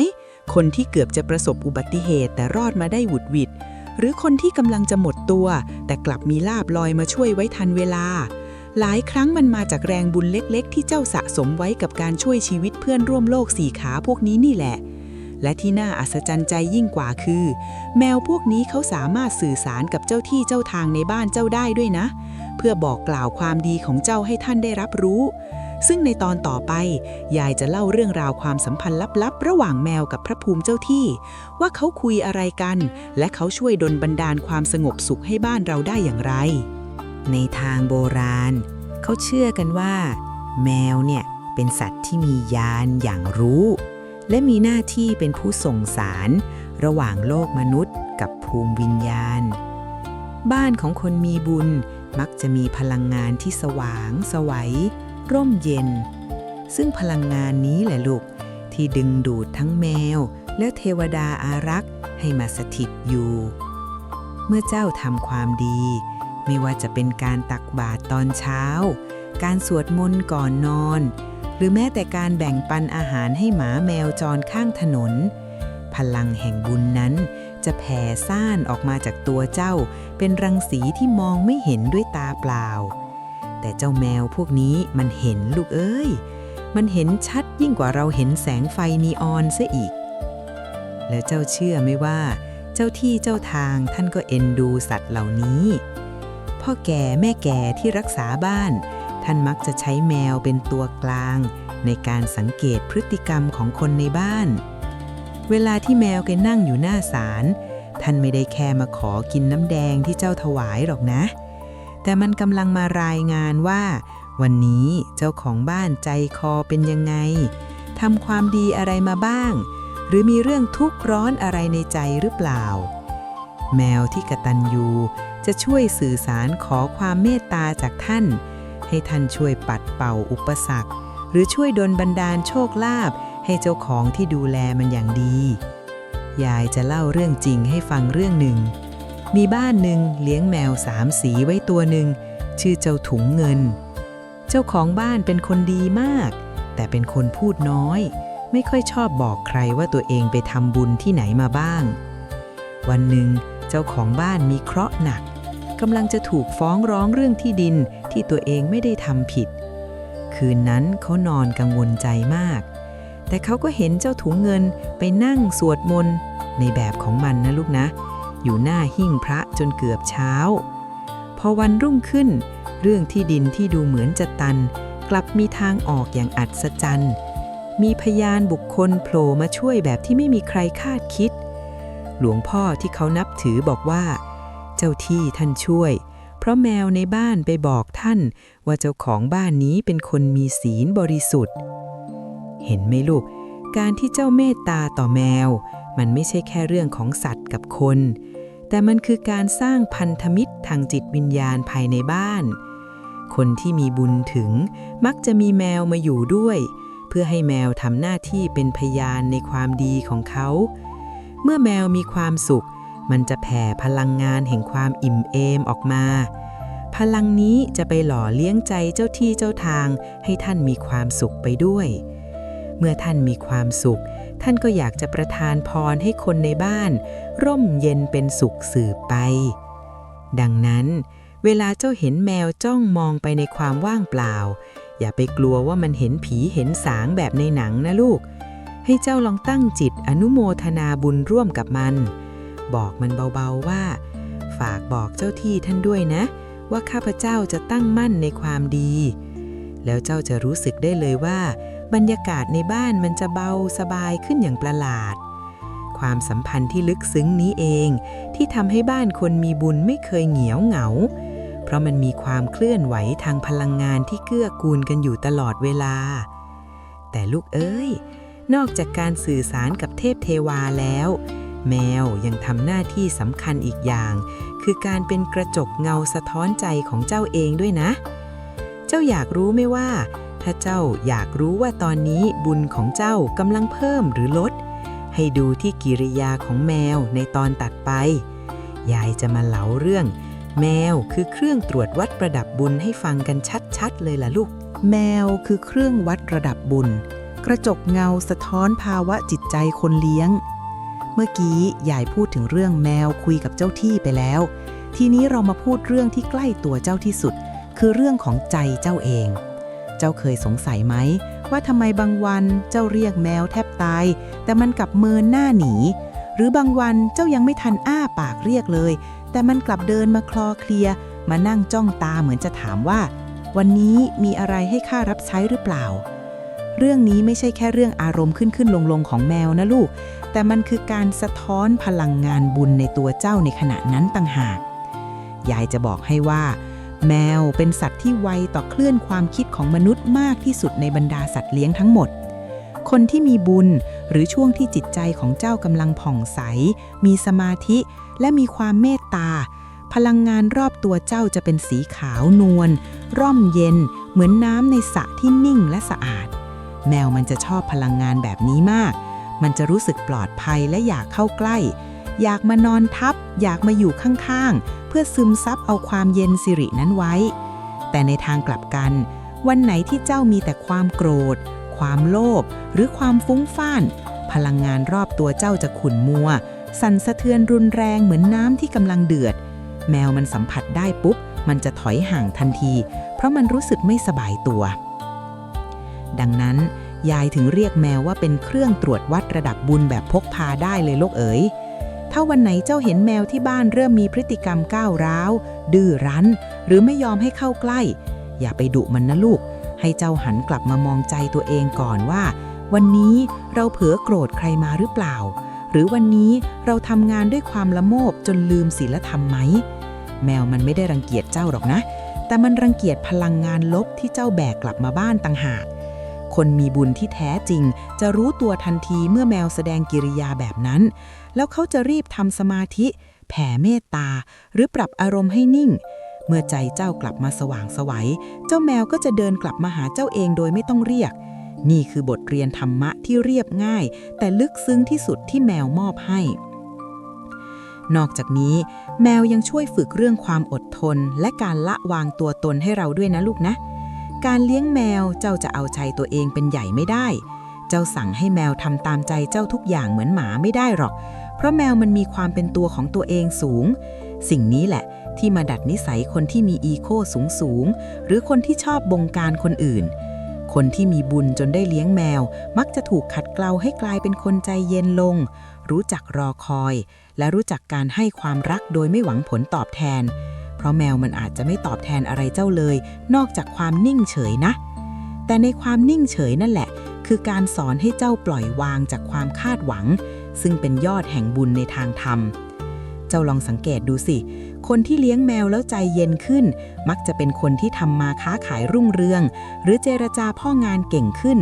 B: คนที่เกือบจะประสบอุบัติเหตุแต่รอดมาได้หวุดหวิดหรือคนที่กำลังจะหมดตัวแต่กลับมีลาภลอยมาช่วยไว้ทันเวลาหลายครั้งมันมาจากแรงบุญเล็กๆที่เจ้าสะสมไว้กับการช่วยชีวิตเพื่อนร่วมโลก4ขาพวกนี้นี่แหละและที่น่าอัศจรรย์ใจยิ่งกว่าคือแมวพวกนี้เขาสามารถสื่อสารกับเจ้าที่เจ้าทางในบ้านเจ้าได้ด้วยนะเพื่อบอกกล่าวความดีของเจ้าให้ท่านได้รับรู้ซึ่งในตอนต่อไปยายจะเล่าเรื่องราวความสัมพันธ์ลับๆระหว่างแมวกับพระภูมิเจ้าที่ว่าเขาคุยอะไรกันและเขาช่วยดลบันดาลความสงบสุขให้บ้านเราได้อย่างไร
A: ในทางโบราณเขาเชื่อกันว่าแมวเนี่ยเป็นสัตว์ที่มีญาณอย่างรู้และมีหน้าที่เป็นผู้ส่งสารระหว่างโลกมนุษย์กับภูมิวิญญาณบ้านของคนมีบุญมักจะมีพลังงานที่สว่างไสวร่มเย็นซึ่งพลังงานนี้แหละลูกที่ดึงดูดทั้งแมวและเทวดาอารักษ์ให้มาสถิตอยู่เมื่อเจ้าทำความดีไม่ว่าจะเป็นการตักบาตรตอนเช้าการสวดมนต์ก่อนนอนหรือแม้แต่การแบ่งปันอาหารให้หมาแมวจรข้างถนนพลังแห่งบุญนั้นจะแผ่ซ่านออกมาจากตัวเจ้าเป็นรังสีที่มองไม่เห็นด้วยตาเปล่าแต่เจ้าแมวพวกนี้มันเห็นลูกเอ้ยมันเห็นชัดยิ่งกว่าเราเห็นแสงไฟนีออนซะอีกแล้วเจ้าเชื่อไหมว่าเจ้าที่เจ้าทางท่านก็เอ็นดูสัตว์เหล่านี้พ่อแก่แม่แก่ที่รักษาบ้านท่านมักจะใช้แมวเป็นตัวกลางในการสังเกตพฤติกรรมของคนในบ้านเวลาที่แมวแกนั่งอยู่หน้าศาลท่านไม่ได้แค่มาขอกินน้ำแดงที่เจ้าถวายหรอกนะแต่มันกำลังมารายงานว่าวันนี้เจ้าของบ้านใจคอเป็นยังไงทำความดีอะไรมาบ้างหรือมีเรื่องทุกข์ร้อนอะไรในใจหรือเปล่าแมวที่กตัญญูจะช่วยสื่อสารขอความเมตตาจากท่านให้ท่านช่วยปัดเป่าอุปสรรคหรือช่วยดลบันดาลโชคลาภให้เจ้าของที่ดูแลมันอย่างดียายจะเล่าเรื่องจริงให้ฟังเรื่องหนึ่งมีบ้านหนึ่งเลี้ยงแมว3 สีไว้ตัวหนึ่งชื่อเจ้าถุงเงินเจ้าของบ้านเป็นคนดีมากแต่เป็นคนพูดน้อยไม่ค่อยชอบบอกใครว่าตัวเองไปทำบุญที่ไหนมาบ้างวันหนึ่งเจ้าของบ้านมีเคราะห์หนักกำลังจะถูกฟ้องร้องเรื่องที่ดินที่ตัวเองไม่ได้ทำผิดคืนนั้นเขานอนกังวลใจมากแต่เขาก็เห็นเจ้าถุงเงินไปนั่งสวดมนต์ในแบบของมันนะลูกนะอยู่หน้าหิ้งพระจนเกือบเช้าพอวันรุ่งขึ้นเรื่องที่ดินที่ดูเหมือนจะตันกลับมีทางออกอย่างอัศจรรย์มีพยานบุคคลโผล่มาช่วยแบบที่ไม่มีใครคาดคิดหลวงพ่อที่เขานับถือบอกว่าเจ้าที่ท่านช่วยเพราะแมวในบ้านไปบอกท่านว่าเจ้าของบ้านนี้เป็นคนมีศีลบริสุทธิ์เห็นไหมลูกการที่เจ้าเมตตาต่อแมวมันไม่ใช่แค่เรื่องของสัตว์กับคนแต่มันคือการสร้างพันธมิตรทางจิตวิญญาณภายในบ้านคนที่มีบุญถึงมักจะมีแมวมาอยู่ด้วยเพื่อให้แมวทำหน้าที่เป็นพยานในความดีของเขาเมื่อแมวมีความสุขมันจะแผ่พลังงานแห่งความอิ่มเอมออกมาพลังนี้จะไปหล่อเลี้ยงใจเจ้าที่เจ้าทางให้ท่านมีความสุขไปด้วยเมื่อท่านมีความสุขท่านก็อยากจะประทานพรให้คนในบ้านร่มเย็นเป็นสุขสืบไปดังนั้นเวลาเจ้าเห็นแมวจ้องมองไปในความว่างเปล่าอย่าไปกลัวว่ามันเห็นผีเห็นสางแบบในหนังนะลูกให้เจ้าลองตั้งจิตอนุโมทนาบุญร่วมกับมันบอกมันเบาๆว่าฝากบอกเจ้าที่ท่านด้วยนะว่าข้าพเจ้าจะตั้งมั่นในความดีแล้วเจ้าจะรู้สึกได้เลยว่า
B: บรรยากาศในบ้านมันจะเบาสบายขึ้นอย่างประหลาดความสัมพันธ์ที่ลึกซึ้งนี้เองที่ทำให้บ้านคนมีบุญไม่เคยเหงียวเหงาเพราะมันมีความเคลื่อนไหวทางพลังงานที่เกื้อกูลกันอยู่ตลอดเวลาแต่ลูกเอ้ยนอกจากการสื่อสารกับเทพเทวาแล้วแมวยังทำหน้าที่สำคัญอีกอย่างคือการเป็นกระจกเงาสะท้อนใจของเจ้าเองด้วยนะเจ้าอยากรู้ไหมว่าถ้าเจ้าอยากรู้ว่าตอนนี้บุญของเจ้ากำลังเพิ่มหรือลดให้ดูที่กิริยาของแมวในตอนตัดไปยายจะมาเล่าเรื่องแมวคือเครื่องตรวจวัดระดับบุญให้ฟังกันชัดๆเลยล่ะลูกแมวคือเครื่องวัดระดับบุญกระจกเงาสะท้อนภาวะจิตใจคนเลี้ยงเมื่อกี้ยายพูดถึงเรื่องแมวคุยกับเจ้าที่ไปแล้วทีนี้เรามาพูดเรื่องที่ใกล้ตัวเจ้าที่สุดคือเรื่องของใจเจ้าเองเจ้าเคยสงสัยไหมว่าทำไมบางวันเจ้าเรียกแมวแทบตายแต่มันกลับเมินหน้าหนีหรือบางวันเจ้ายังไม่ทันอ้าปากเรียกเลยแต่มันกลับเดินมาคลอเคลียมานั่งจ้องตาเหมือนจะถามว่าวันนี้มีอะไรให้ข้ารับใช้หรือเปล่าเรื่องนี้ไม่ใช่แค่เรื่องอารมณ์ขึ้นลงของแมวนะลูกแต่มันคือการสะท้อนพลังงานบุญในตัวเจ้าในขณะนั้นต่างหากยายจะบอกให้ว่าแมวเป็นสัตว์ที่ไวต่อเคลื่อนความคิดของมนุษย์มากที่สุดในบรรดาสัตว์เลี้ยงทั้งหมดคนที่มีบุญหรือช่วงที่จิตใจของเจ้ากำลังผ่องใสมีสมาธิและมีความเมตตาพลังงานรอบตัวเจ้าจะเป็นสีขาวนวลร่มเย็นเหมือนน้ำในสระที่นิ่งและสะอาดแมวมันจะชอบพลังงานแบบนี้มากมันจะรู้สึกปลอดภัยและอยากเข้าใกล้อยากมานอนทับอยากมาอยู่ข้างๆเพื่อซึมซับเอาความเย็นสิรินั้นไว้แต่ในทางกลับกันวันไหนที่เจ้ามีแต่ความโกรธความโลภหรือความฟุ้งซ่านพลังงานรอบตัวเจ้าจะขุ่นมัวสั่นสะเทือนรุนแรงเหมือนน้ำที่กำลังเดือดแมวมันสัมผัสได้ปุ๊บมันจะถอยห่างทันทีเพราะมันรู้สึกไม่สบายตัวดังนั้นยายถึงเรียกแมวว่าเป็นเครื่องตรวจวัดระดับบุญแบบพกพาได้เลยลูกเอ๋ยถ้าวันไหนเจ้าเห็นแมวที่บ้านเริ่มมีพฤติกรรมก้าวร้าวดื้อรั้นหรือไม่ยอมให้เข้าใกล้อย่าไปดุมันนะลูกให้เจ้าหันกลับมามองใจตัวเองก่อนว่าวันนี้เราเผลอโกรธใครมาหรือเปล่าหรือวันนี้เราทำงานด้วยความละโมบจนลืมศีลธรรมไหมแมวมันไม่ได้รังเกียจเจ้าหรอกนะแต่มันรังเกียจพลังงานลบที่เจ้าแบกกลับมาบ้านต่างหากคนมีบุญที่แท้จริงจะรู้ตัวทันทีเมื่อแมวแสดงกิริยาแบบนั้นแล้วเขาจะรีบทำสมาธิแผ่เมตตาหรือปรับอารมณ์ให้นิ่งเมื่อใจเจ้ากลับมาสว่างไสวเจ้าแมวก็จะเดินกลับมาหาเจ้าเองโดยไม่ต้องเรียกนี่คือบทเรียนธรรมะที่เรียบง่ายแต่ลึกซึ้งที่สุดที่แมวมอบให้นอกจากนี้แมวยังช่วยฝึกเรื่องความอดทนและการละวางตัวตนให้เราด้วยนะลูกนะการเลี้ยงแมวเจ้าจะเอาใจตัวเองเป็นใหญ่ไม่ได้เจ้าสั่งให้แมวทำตามใจเจ้าทุกอย่างเหมือนหมาไม่ได้หรอกเพราะแมวมันมีความเป็นตัวของตัวเองสูงสิ่งนี้แหละที่มาดัดนิสัยคนที่มีอีโคสูงหรือคนที่ชอบบงการคนอื่นคนที่มีบุญจนได้เลี้ยงแมวมักจะถูกขัดเกลาให้กลายเป็นคนใจเย็นลงรู้จักรอคอยและรู้จักการให้ความรักโดยไม่หวังผลตอบแทนเพราะแมวมันอาจจะไม่ตอบแทนอะไรเจ้าเลยนอกจากความนิ่งเฉยนะแต่ในความนิ่งเฉยนั่นแหละคือการสอนให้เจ้าปล่อยวางจากความคาดหวังซึ่งเป็นยอดแห่งบุญในทางธรรมเจ้าลองสังเกตดูสิคนที่เลี้ยงแมวแล้วใจเย็นขึ้นมักจะเป็นคนที่ทำมาค้าขายรุ่งเรืองหรือเจรจาพ่องานเก่งขึ้น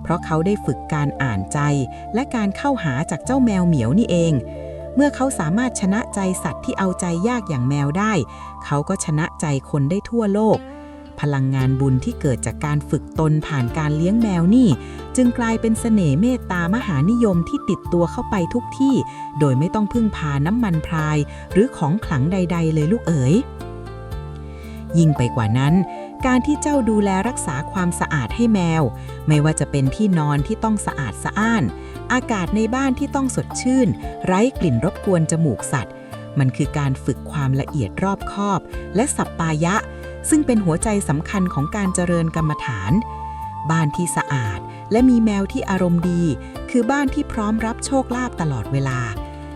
B: เพราะเขาได้ฝึกการอ่านใจและการเข้าหาจากเจ้าแมวเหมียวนี่เองเมื่อเขาสามารถชนะใจสัตว์ที่เอาใจยากอย่างแมวได้เขาก็ชนะใจคนได้ทั่วโลกพลังงานบุญที่เกิดจากการฝึกตนผ่านการเลี้ยงแมวนี่จึงกลายเป็นเสน่ห์เมตตามหานิยมที่ติดตัวเข้าไปทุกที่โดยไม่ต้องพึ่งพาน้ำมันพรายหรือของขลังใดๆเลยลูกเอ๋ยยิ่งไปกว่านั้นการที่เจ้าดูแลรักษาความสะอาดให้แมวไม่ว่าจะเป็นที่นอนที่ต้องสะอาดสะอ้านอากาศในบ้านที่ต้องสดชื่นไร้กลิ่นรบกวนจมูกสัตว์มันคือการฝึกความละเอียดรอบคอบและสัปปายะซึ่งเป็นหัวใจสำคัญของการเจริญกรรมฐานบ้านที่สะอาดและมีแมวที่อารมณ์ดีคือบ้านที่พร้อมรับโชคลาภตลอดเวลา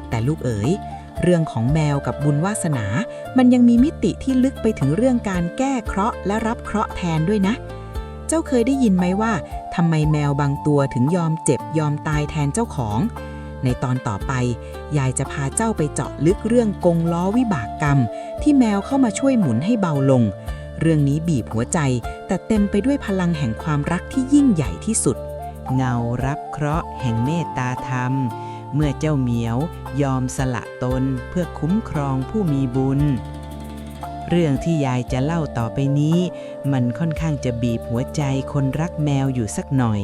B: แต่ลูกเอ๋ยเรื่องของแมวกับบุญวาสนามันยังมีมิติที่ลึกไปถึงเรื่องการแก้เคราะห์และรับเคราะห์แทนด้วยนะเจ้าเคยได้ยินไหมว่า ทำไมแมวบางตัวถึงยอมเจ็บยอมตายแทนเจ้าของในตอนต่อไปยายจะพาเจ้าไปเจาะลึกเรื่องกงล้อวิบากกรรมที่แมวเข้ามาช่วยหมุนให้เบาลงเรื่องนี้บีบหัวใจแต่เต็มไปด้วยพลังแห่งความรักที่ยิ่งใหญ่ที่สุด
A: เงารับเคราะห์แห่งเมตตาธรรมเมื่อเจ้าเหมียวยอมสละตนเพื่อคุ้มครองผู้มีบุญเรื่องที่ยายจะเล่าต่อไปนี้มันค่อนข้างจะบีบหัวใจคนรักแมวอยู่สักหน่อย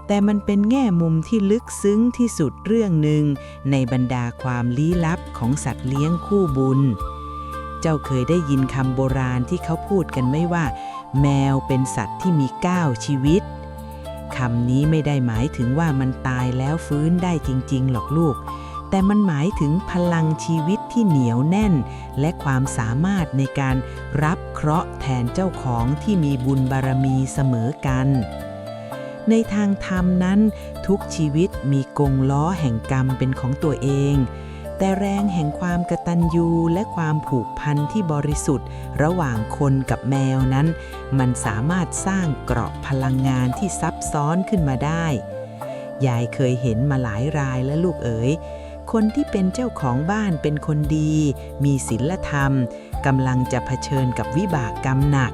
A: แต่มันเป็นแง่มุมที่ลึกซึ้งที่สุดเรื่องหนึ่งในบรรดาความลี้ลับของสัตว์เลี้ยงคู่บุญเจ้าเคยได้ยินคำโบราณที่เขาพูดกันไหมว่าแมวเป็นสัตว์ที่มี9ชีวิตคำนี้ไม่ได้หมายถึงว่ามันตายแล้วฟื้นได้จริงๆหรอกลูกแต่มันหมายถึงพลังชีวิตที่เหนียวแน่นและความสามารถในการรับเคราะห์แทนเจ้าของที่มีบุญบารมีเสมอกันในทางธรรมนั้นทุกชีวิตมีกงล้อแห่งกรรมเป็นของตัวเองแต่แรงแห่งความกตัญญูและความผูกพันที่บริสุทธิ์ระหว่างคนกับแมวนั้นมันสามารถสร้างเกราะพลังงานที่ซับซ้อนขึ้นมาได้ยายเคยเห็นมาหลายรายและลูกเอ๋ยคนที่เป็นเจ้าของบ้านเป็นคนดีมีศีลธรรมกำลังจะเผชิญกับวิบากกรรมหนัก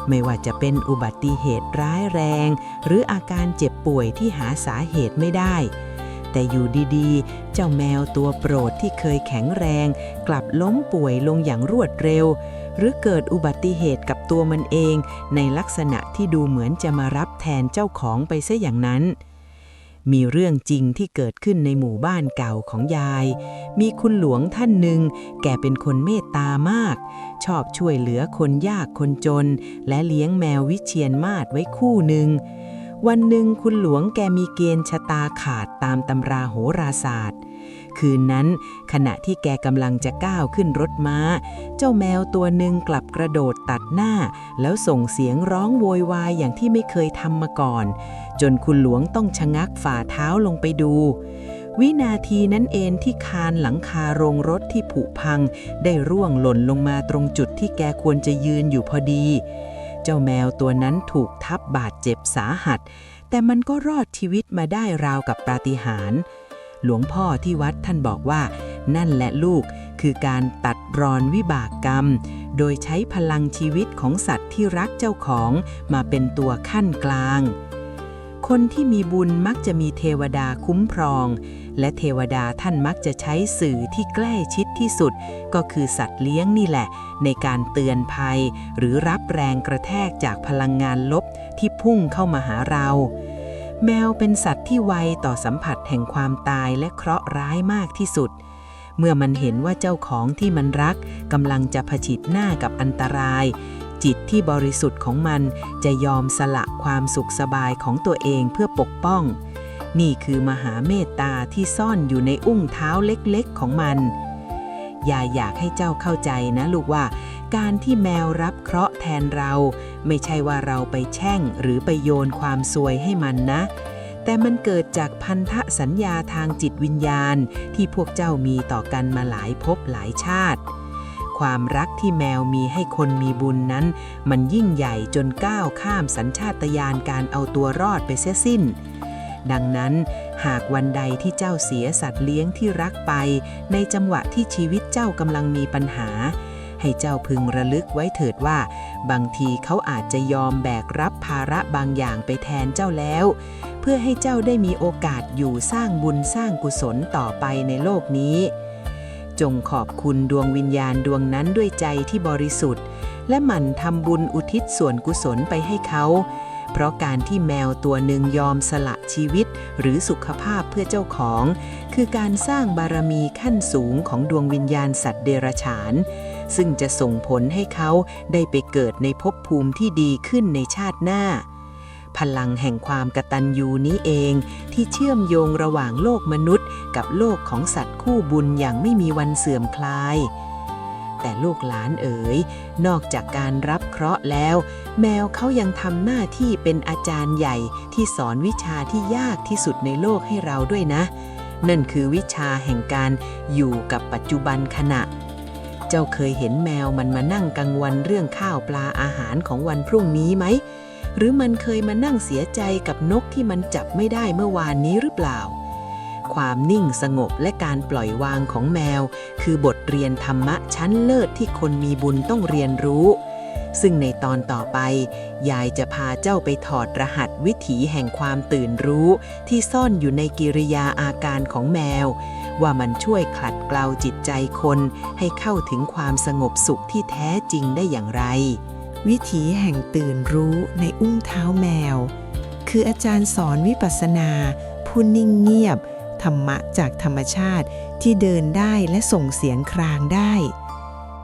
A: ไม่ว่าจะเป็นอุบัติเหตุร้ายแรงหรืออาการเจ็บป่วยที่หาสาเหตุไม่ได้แต่อยู่ดีๆเจ้าแมวตัวโปรดที่เคยแข็งแรงกลับล้มป่วยลงอย่างรวดเร็วหรือเกิดอุบัติเหตุกับตัวมันเองในลักษณะที่ดูเหมือนจะมารับแทนเจ้าของไปซะอย่างนั้นมีเรื่องจริงที่เกิดขึ้นในหมู่บ้านเก่าของยายมีคุณหลวงท่านหนึ่งแกเป็นคนเมตตามากชอบช่วยเหลือคนยากคนจนและเลี้ยงแมววิเชียรมาศไว้คู่หนึ่งวันหนึ่งคุณหลวงแกมีเกณฑ์ชะตาขาดตามตำราโหราศาสตร์คืนนั้นขณะที่แกกำลังจะก้าวขึ้นรถม้าเจ้าแมวตัวหนึ่งกลับกระโดดตัดหน้าแล้วส่งเสียงร้องโวยวายอย่างที่ไม่เคยทำมาก่อนจนคุณหลวงต้องชะงักฝ่าเท้าลงไปดูวินาทีนั้นเองที่คานหลังคาโรงรถที่ผุพังได้ร่วงหล่นลงมาตรงจุดที่แกควรจะยืนอยู่พอดีเจ้าแมวตัวนั้นถูกทับบาดเจ็บสาหัสแต่มันก็รอดชีวิตมาได้ราวกับปาฏิหาริย์หลวงพ่อที่วัดท่านบอกว่านั่นแหละลูกคือการตัดรอนวิบากกรรมโดยใช้พลังชีวิตของสัตว์ที่รักเจ้าของมาเป็นตัวขั้นกลางคนที่มีบุญมักจะมีเทวดาคุ้มครองและเทวดาท่านมักจะใช้สื่อที่ใกล้ชิดที่สุดก็คือสัตว์เลี้ยงนี่แหละในการเตือนภัยหรือรับแรงกระแทกจากพลังงานลบที่พุ่งเข้ามาหาเราแมวเป็นสัตว์ที่ไวต่อสัมผัสแห่งความตายและเคราะห์ร้ายมากที่สุดเมื่อมันเห็นว่าเจ้าของที่มันรักกำลังจะเผชิญหน้ากับอันตรายจิตที่บริสุทธิ์ของมันจะยอมสละความสุขสบายของตัวเองเพื่อปกป้องนี่คือมหาเมตตาที่ซ่อนอยู่ในอุ้งเท้าเล็กๆของมันอยากให้เจ้าเข้าใจนะลูกว่าการที่แมวรับเคราะห์แทนเราไม่ใช่ว่าเราไปแช่งหรือไปโยนความซวยให้มันนะแต่มันเกิดจากพันธสัญญาทางจิตวิญญาณที่พวกเจ้ามีต่อกันมาหลายภพหลายชาติความรักที่แมวมีให้คนมีบุญนั้นมันยิ่งใหญ่จนก้าวข้ามสัญชาตญาณการเอาตัวรอดไปเสียสิ้นดังนั้นหากวันใดที่เจ้าเสียสัตว์เลี้ยงที่รักไปในจังหวะที่ชีวิตเจ้ากำลังมีปัญหาให้เจ้าพึงระลึกไว้เถิดว่าบางทีเขาอาจจะยอมแบกรับภาระบางอย่างไปแทนเจ้าแล้วเพื่อให้เจ้าได้มีโอกาสอยู่สร้างบุญสร้างกุศลต่อไปในโลกนี้จงขอบคุณดวงวิญญาณดวงนั้นด้วยใจที่บริสุทธิ์และหมั่นทำบุญอุทิศส่วนกุศลไปให้เขาเพราะการที่แมวตัวหนึ่งยอมสละชีวิตหรือสุขภาพเพื่อเจ้าของคือการสร้างบารมีขั้นสูงของดวงวิญญาณสัตว์เดรัจฉานซึ่งจะส่งผลให้เขาได้ไปเกิดในภพภูมิที่ดีขึ้นในชาติหน้าพลังแห่งความกตัญญูนี้เองที่เชื่อมโยงระหว่างโลกมนุษย์กับโลกของสัตว์คู่บุญอย่างไม่มีวันเสื่อมคลายแต่ลูกหลานเอ๋ยนอกจากการรับเคราะห์แล้วแมวเขายังทำหน้าที่เป็นอาจารย์ใหญ่ที่สอนวิชาที่ยากที่สุดในโลกให้เราด้วยนะนั่นคือวิชาแห่งการอยู่กับปัจจุบันขณะเจ้าเคยเห็นแมวมันมานั่งกังวลเรื่องข้าวปลาอาหารของวันพรุ่งนี้ไหม หรือมันเคยมานั่งเสียใจกับนกที่มันจับไม่ได้เมื่อวานนี้หรือเปล่าความนิ่งสงบและการปล่อยวางของแมวคือบทเรียนธรรมะชั้นเลิศที่คนมีบุญต้องเรียนรู้ซึ่งในตอนต่อไปยายจะพาเจ้าไปถอดรหัสวิถีแห่งความตื่นรู้ที่ซ่อนอยู่ในกิริยาอาการของแมวว่ามันช่วยขัดเกลาจิตใจคนให้เข้าถึงความสงบสุขที่แท้จริงได้อย่างไรวิถีแห่งตื่นรู้ในอุ้งเท้าแมวคืออาจารย์สอนวิปัสสนาผู้นิ่งเงียบธรรมะจากธรรมชาติที่เดินได้และส่งเสียงครางได้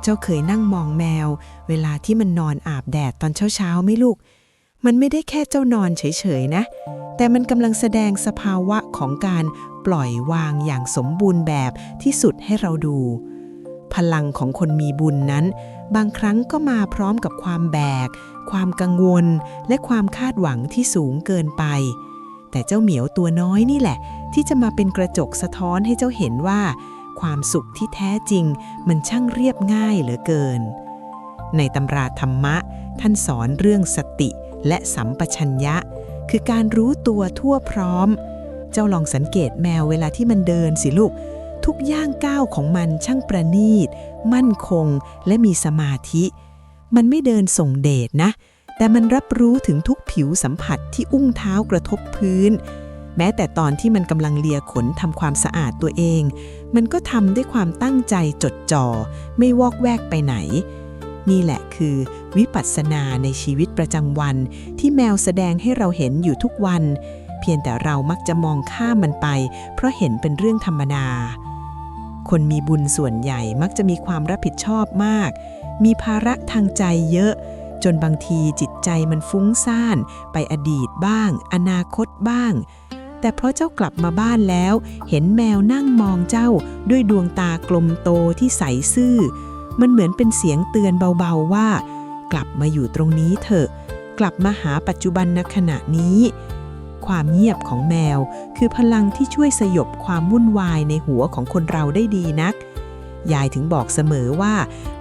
A: เจ้าเคยนั่งมองแมวเวลาที่มันนอนอาบแดดตอนเช้าๆไหมลูกมันไม่ได้แค่เจ้านอนเฉยๆนะแต่มันกำลังแสดงสภาวะของการปล่อยวางอย่างสมบูรณ์แบบที่สุดให้เราดูพลังของคนมีบุญนั้นบางครั้งก็มาพร้อมกับความแบกความกังวลและความคาดหวังที่สูงเกินไปแต่เจ้าเหมียวตัวน้อยนี่แหละที่จะมาเป็นกระจกสะท้อนให้เจ้าเห็นว่าความสุขที่แท้จริงมันช่างเรียบง่ายเหลือเกินในตำราธรรมะท่านสอนเรื่องสติและสัมปชัญญะคือการรู้ตัวทั่วพร้อมเจ้าลองสังเกตแมวเวลาที่มันเดินสิลูกทุกย่างก้าวของมันช่างประณีตมั่นคงและมีสมาธิมันไม่เดินส่งเดชนะแต่มันรับรู้ถึงทุกผิวสัมผัสที่อุ้งเท้ากระทบพื้นแม้แต่ตอนที่มันกำลังเลียขนทำความสะอาดตัวเองมันก็ทำด้วยความตั้งใจจดจ่อไม่วอกแวกไปไหนนี่แหละคือวิปัสสนาในชีวิตประจำวันที่แมวแสดงให้เราเห็นอยู่ทุกวันเพียงแต่เรามักจะมองข้ามมันไปเพราะเห็นเป็นเรื่องธรรมดาคนมีบุญส่วนใหญ่มักจะมีความรับผิดชอบมากมีภาระทางใจเยอะจนบางทีจิตใจมันฟุ้งซ่านไปอดีตบ้างอนาคตบ้างแต่เพราะเจ้ากลับมาบ้านแล้วเห็นแมวนั่งมองเจ้าด้วยดวงตากลมโตที่ใสซื่อมันเหมือนเป็นเสียงเตือนเบาๆว่ากลับมาอยู่ตรงนี้เถอะกลับมาหาปัจจุบันณขณะนี้ความเงียบของแมวคือพลังที่ช่วยสยบความวุ่นวายในหัวของคนเราได้ดีนักยายถึงบอกเสมอว่า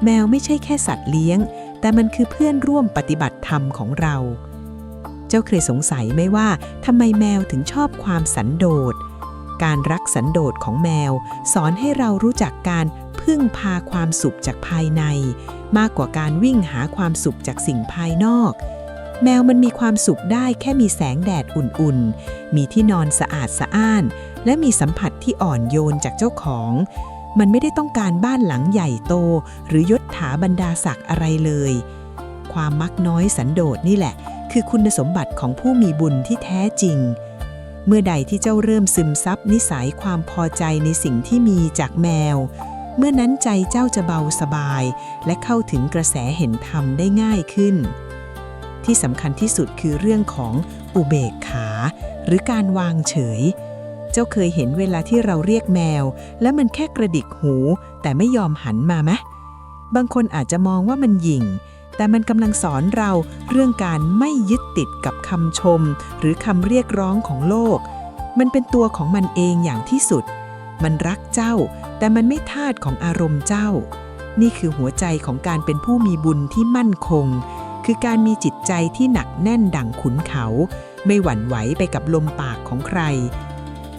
A: แมวไม่ใช่แค่สัตว์เลี้ยงแต่มันคือเพื่อนร่วมปฏิบัติธรรมของเราเจ้าเคยสงสัยไหมว่าทำไมแมวถึงชอบความสันโดษการรักสันโดษของแมวสอนให้เรารู้จักการพึ่งพาความสุขจากภายในมากกว่าการวิ่งหาความสุขจากสิ่งภายนอกแมวมันมีความสุขได้แค่มีแสงแดดอุ่นๆมีที่นอนสะอาดสะอ้านและมีสัมผัสที่อ่อนโยนจากเจ้าของมันไม่ได้ต้องการบ้านหลังใหญ่โตหรือยศถาบรรดาศักดิ์อะไรเลยความมักน้อยสันโดษนี่แหละคือคุณสมบัติของผู้มีบุญที่แท้จริงเมื่อใดที่เจ้าเริ่มซึมซับนิสัยความพอใจในสิ่งที่มีจากแมวเมื่อนั้นใจเจ้าจะเบาสบายและเข้าถึงกระแสเห็นธรรมได้ง่ายขึ้นที่สำคัญที่สุดคือเรื่องของอุเบกขาหรือการวางเฉยเจ้าเคยเห็นเวลาที่เราเรียกแมวและมันแค่กระดิกหูแต่ไม่ยอมหันมาไหมบางคนอาจจะมองว่ามันหยิ่งแต่มันกำลังสอนเราเรื่องการไม่ยึดติดกับคำชมหรือคำเรียกร้องของโลกมันเป็นตัวของมันเองอย่างที่สุดมันรักเจ้าแต่มันไม่ทาสของอารมณ์เจ้านี่คือหัวใจของการเป็นผู้มีบุญที่มั่นคงคือการมีจิตใจที่หนักแน่นดั่งขุนเขาไม่หวั่นไหวไปกับลมปากของใคร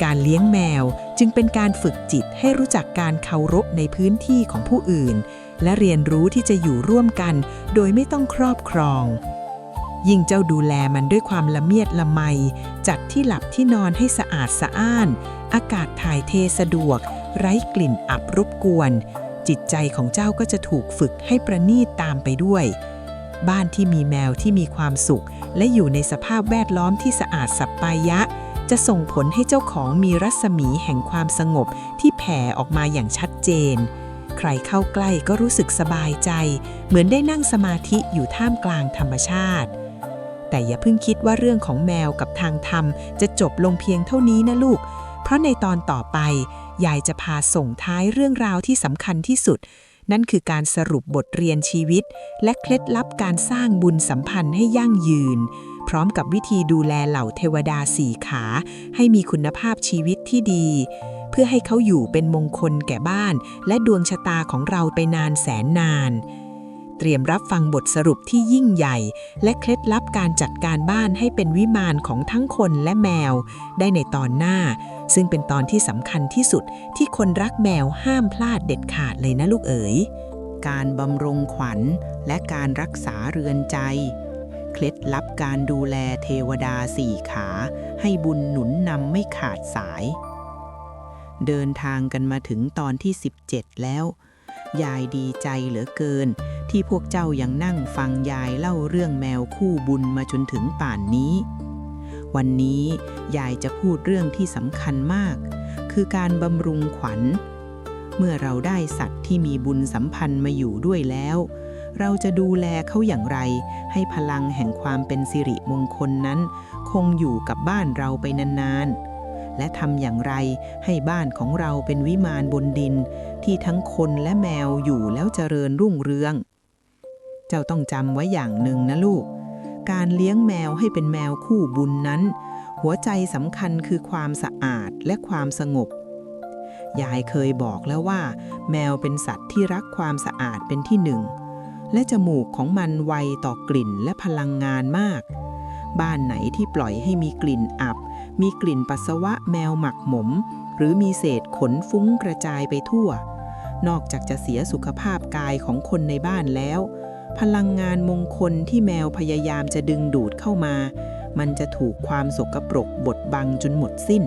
A: การเลี้ยงแมวจึงเป็นการฝึกจิตให้รู้จักการเคารพในพื้นที่ของผู้อื่นและเรียนรู้ที่จะอยู่ร่วมกันโดยไม่ต้องครอบครองยิ่งเจ้าดูแลมันด้วยความละเมียดละไมจัดที่หลับที่นอนให้สะอาดสะอ้านอากาศถ่ายเทสะดวกไร้กลิ่นอับรบกวนจิตใจของเจ้าก็จะถูกฝึกให้ประณีตตามไปด้วยบ้านที่มีแมวที่มีความสุขและอยู่ในสภาพแวดล้อมที่สะอาดสัปปายะจะส่งผลให้เจ้าของมีรัศมีแห่งความสงบที่แผ่ออกมาอย่างชัดเจนใครเข้าใกล้ก็รู้สึกสบายใจเหมือนได้นั่งสมาธิอยู่ท่ามกลางธรรมชาติแต่อย่าเพิ่งคิดว่าเรื่องของแมวกับทางธรรมจะจบลงเพียงเท่านี้นะลูกเพราะในตอนต่อไปยายจะพาส่งท้ายเรื่องราวที่สำคัญที่สุดนั่นคือการสรุปบทเรียนชีวิตและเคล็ดลับการสร้างบุญสัมพันธ์ให้ยั่งยืนพร้อมกับวิธีดูแลเหล่าเทวดาสี่ขาให้มีคุณภาพชีวิตที่ดีเพื่อให้เขาอยู่เป็นมงคลแก่บ้านและดวงชะตาของเราไปนานแสนนาน เตรียมรับฟังบทสรุปที่ยิ่งใหญ่และเคล็ดลับการจัดการบ้านให้เป็นวิมานของทั้งคนและแมวได้ในตอนหน้าซึ่งเป็นตอนที่สำคัญที่สุดที่คนรักแมวห้ามพลาดเด็ดขาดเลยนะลูกเอ๋ยการบำรุงขวัญและการรักษาเรือนใจเคล็ดลับการดูแลเทวดาสี่ขาให้บุญหนุนนำไม่ขาดสายเดินทางกันมาถึงตอนที่17แล้วยายดีใจเหลือเกินที่พวกเจ้ายังนั่งฟังยายเล่าเรื่องแมวคู่บุญมาจนถึงป่านนี้วันนี้ยายจะพูดเรื่องที่สำคัญมากคือการบำรุงขวัญเมื่อเราได้สัตว์ที่มีบุญสัมพันธ์มาอยู่ด้วยแล้วเราจะดูแลเขาอย่างไรให้พลังแห่งความเป็นสิริมงคลนั้นคงอยู่กับบ้านเราไปนานๆและทำอย่างไรให้บ้านของเราเป็นวิมานบนดินที่ทั้งคนและแมวอยู่แล้วเจริญรุ่งเรืองเจ้าต้องจำไว้อย่างหนึ่งนะลูกการเลี้ยงแมวให้เป็นแมวคู่บุญนั้นหัวใจสำคัญคือความสะอาดและความสงบยายเคยบอกแล้วว่าแมวเป็นสัตว์ที่รักความสะอาดเป็นที่หนึ่งและจมูกของมันไวต่อกลิ่นและพลังงานมากบ้านไหนที่ปล่อยให้มีกลิ่นอับมีกลิ่นปัสสาวะแมวหมักหมมหรือมีเศษขนฟุ้งกระจายไปทั่วนอกจากจะเสียสุขภาพกายของคนในบ้านแล้วพลังงานมงคลที่แมวพยายามจะดึงดูดเข้ามามันจะถูกความสกปรกบดบังจนหมดสิ้น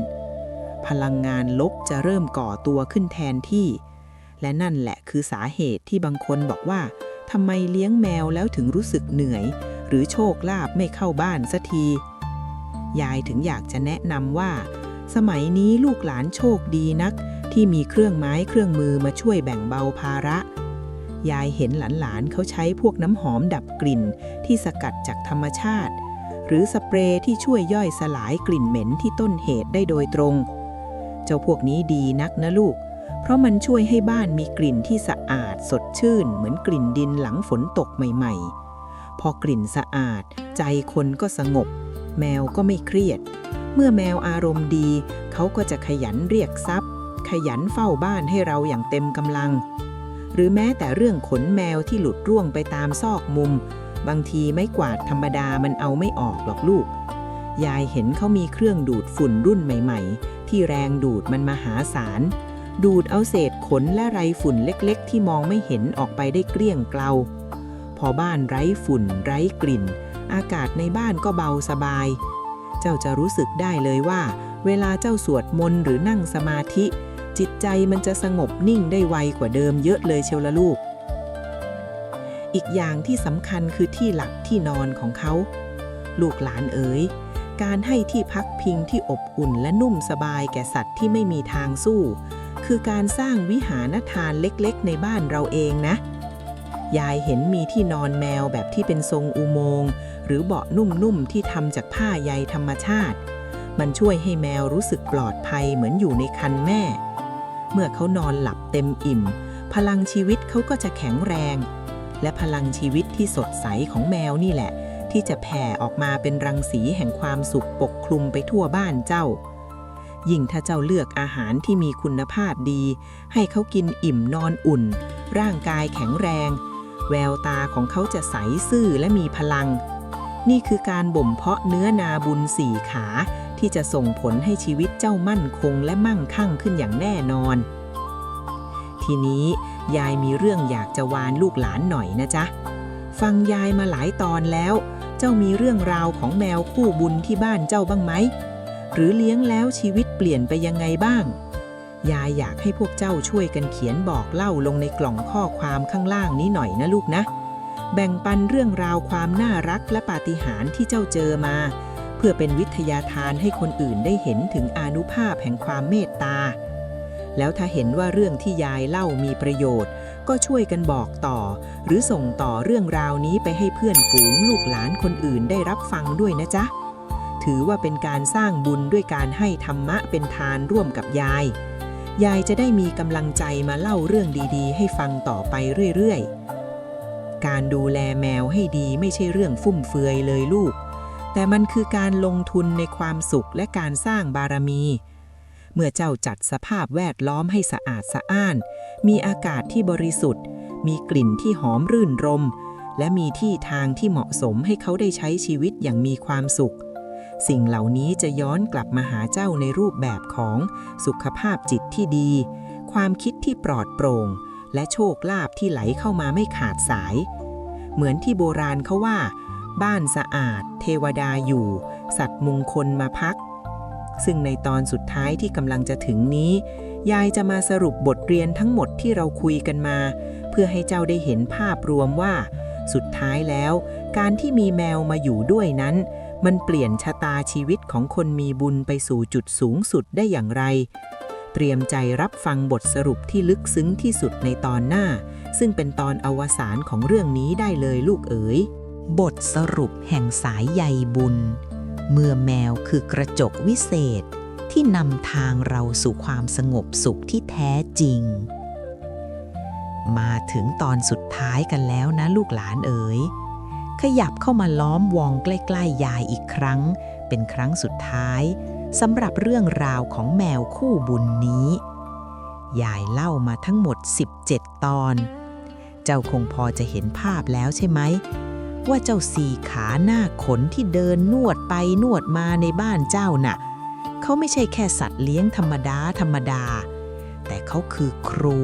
A: พลังงานลบจะเริ่มก่อตัวขึ้นแทนที่และนั่นแหละคือสาเหตุที่บางคนบอกว่าทำไมเลี้ยงแมวแล้วถึงรู้สึกเหนื่อยหรือโชคลาภไม่เข้าบ้านสักทียายถึงอยากจะแนะนำว่าสมัยนี้ลูกหลานโชคดีนักที่มีเครื่องไม้เครื่องมือมาช่วยแบ่งเบาภาระยายเห็นหลานๆเขาใช้พวกน้ำหอมดับกลิ่นที่สกัดจากธรรมชาติหรือสเปรย์ที่ช่วยย่อยสลายกลิ่นเหม็นที่ต้นเหตุได้โดยตรงเจ้าพวกนี้ดีนักนะลูกเพราะมันช่วยให้บ้านมีกลิ่นที่สะอาดสดชื่นเหมือนกลิ่นดินหลังฝนตกใหม่ๆพอกลิ่นสะอาดใจคนก็สงบแมวก็ไม่เครียดเมื่อแมวอารมณ์ดีเขาก็จะขยันเรียกทรัพย์ขยันเฝ้าบ้านให้เราอย่างเต็มกำลังหรือแม้แต่เรื่องขนแมวที่หลุดร่วงไปตามซอกมุมบางทีไม้กวาดธรรมดามันเอาไม่ออกหรอกลูกยายเห็นเขามีเครื่องดูดฝุ่นรุ่นใหม่ๆที่แรงดูดมันมหาศาลดูดเอาเศษขนและไรฝุ่นเล็กๆที่มองไม่เห็นออกไปได้เกลี้ยงเกลาพอบ้านไร้ฝุ่นไร้กลิ่นอากาศในบ้านก็เบาสบายเจ้าจะรู้สึกได้เลยว่าเวลาเจ้าสวดมนต์หรือนั่งสมาธิจิตใจมันจะสงบนิ่งได้ไวกว่าเดิมเยอะเลยเชียวละลูกอีกอย่างที่สำคัญคือที่หลับที่นอนของเขาลูกหลานเอ๋ยการให้ที่พักพิงที่อบอุ่นและนุ่มสบายแก่สัตว์ที่ไม่มีทางสู้คือการสร้างวิหารทานเล็กๆในบ้านเราเองนะยายเห็นมีที่นอนแมวแบบที่เป็นทรงอุโมงค์หรือเบาะนุ่มๆที่ทำจากผ้าใยธรรมชาติมันช่วยให้แมวรู้สึกปลอดภัยเหมือนอยู่ในครรภ์แม่เมื่อเขานอนหลับเต็มอิ่มพลังชีวิตเขาก็จะแข็งแรงและพลังชีวิตที่สดใสของแมวนี่แหละที่จะแผ่ออกมาเป็นรังสีแห่งความสุขปกคลุมไปทั่วบ้านเจ้ายิ่งถ้าเจ้าเลือกอาหารที่มีคุณภาพดีให้เขากินอิ่มนอนอุ่นร่างกายแข็งแรงแววตาของเขาจะใสซื่อและมีพลังนี่คือการบ่มเพาะเนื้อนาบุญสี่ขาที่จะส่งผลให้ชีวิตเจ้ามั่นคงและมั่งคั่งขึ้นอย่างแน่นอนทีนี้ยายมีเรื่องอยากจะวานลูกหลานหน่อยนะจ๊ะฟังยายมาหลายตอนแล้วเจ้ามีเรื่องราวของแมวคู่บุญที่บ้านเจ้าบ้างไหมหรือเลี้ยงแล้วชีวิตเปลี่ยนไปยังไงบ้างยายอยากให้พวกเจ้าช่วยกันเขียนบอกเล่าลงในกล่องข้อความข้างล่างนี้หน่อยนะลูกนะแบ่งปันเรื่องราวความน่ารักและปาฏิหาริย์ที่เจ้าเจอมาเพื่อเป็นวิทยาทานให้คนอื่นได้เห็นถึงอานุภาพแห่งความเมตตาแล้วถ้าเห็นว่าเรื่องที่ยายเล่ามีประโยชน์ก็ช่วยกันบอกต่อหรือส่งต่อเรื่องราวนี้ไปให้เพื่อนฝูงลูกหลานคนอื่นได้รับฟังด้วยนะจ๊ะถือว่าเป็นการสร้างบุญด้วยการให้ธรรมะเป็นทานร่วมกับยายจะได้มีกำลังใจมาเล่าเรื่องดีๆให้ฟังต่อไปเรื่อยๆการดูแลแมวให้ดีไม่ใช่เรื่องฟุ่มเฟือยเลยลูกแต่มันคือการลงทุนในความสุขและการสร้างบารมีเมื่อเจ้าจัดสภาพแวดล้อมให้สะอาดสะอ้านมีอากาศที่บริสุทธิ์
B: มีกลิ่นที่หอมรื่นรมและมีที่ทางที่เหมาะสมให้เขาได้ใช้ชีวิตอย่างมีความสุขสิ่งเหล่านี้จะย้อนกลับมาหาเจ้าในรูปแบบของสุขภาพจิตที่ดีความคิดที่ปลอดโปร่งและโชคลาภที่ไหลเข้ามาไม่ขาดสายเหมือนที่โบราณเขาว่าบ้านสะอาดเทวดาอยู่สัตว์มงคลมาพักซึ่งในตอนสุดท้ายที่กำลังจะถึงนี้ยายจะมาสรุปบทเรียนทั้งหมดที่เราคุยกันมาเพื่อให้เจ้าได้เห็นภาพรวมว่าสุดท้ายแล้วการที่มีแมวมาอยู่ด้วยนั้นมันเปลี่ยนชะตาชีวิตของคนมีบุญไปสู่จุดสูงสุดได้อย่างไรเตรียมใจรับฟังบทสรุปที่ลึกซึ้งที่สุดในตอนหน้าซึ่งเป็นตอนอวสานของเรื่องนี้ได้เลยลูกเอ๋ย
A: บทสรุปแห่งสายใยบุญเมื่อแมวคือกระจกวิเศษที่นำทางเราสู่ความสงบสุขที่แท้จริงมาถึงตอนสุดท้ายกันแล้วนะลูกหลานเอ๋ยขยับเข้ามาล้อมวงใกล้ๆยายอีกครั้งเป็นครั้งสุดท้ายสำหรับเรื่องราวของแมวคู่บุญนี้ยายเล่ามาทั้งหมด17ตอนเจ้าคงพอจะเห็นภาพแล้วใช่ไหมว่าเจ้าสี่ขาหน้าขนที่เดินนวดไปนวดมาในบ้านเจ้าน่ะเขาไม่ใช่แค่สัตว์เลี้ยงธรรมดาแต่เขาคือครู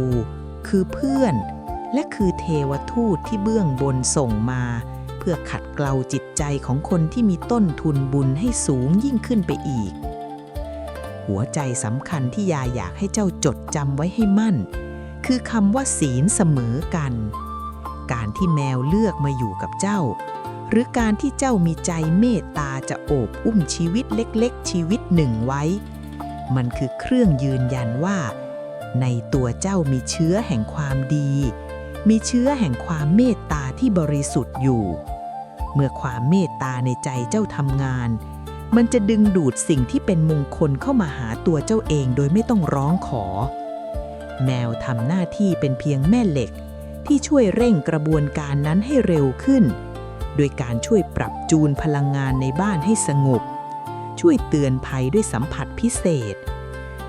A: คือเพื่อนและคือเทวทูตที่เบื้องบนส่งมาเพื่อขัดเกลาจิตใจของคนที่มีต้นทุนบุญให้สูงยิ่งขึ้นไปอีกหัวใจสำคัญที่ยายอยากให้เจ้าจดจำไว้ให้มั่นคือคำว่าศีลเสมอกันการที่แมวเลือกมาอยู่กับเจ้าหรือการที่เจ้ามีใจเมตตาจะโอบอุ้มชีวิตเล็กๆชีวิตหนึ่งไว้มันคือเครื่องยืนยันว่าในตัวเจ้ามีเชื้อแห่งความดีมีเชื้อแห่งความเมตตาที่บริสุทธิ์อยู่เมื่อความเมตตาในใจเจ้าทำงานมันจะดึงดูดสิ่งที่เป็นมงคลเข้ามาหาตัวเจ้าเองโดยไม่ต้องร้องขอแมวทำหน้าที่เป็นเพียงแม่เหล็กที่ช่วยเร่งกระบวนการนั้นให้เร็วขึ้นโดยการช่วยปรับจูนพลังงานในบ้านให้สงบช่วยเตือนภัยด้วยสัมผัสพิเศษ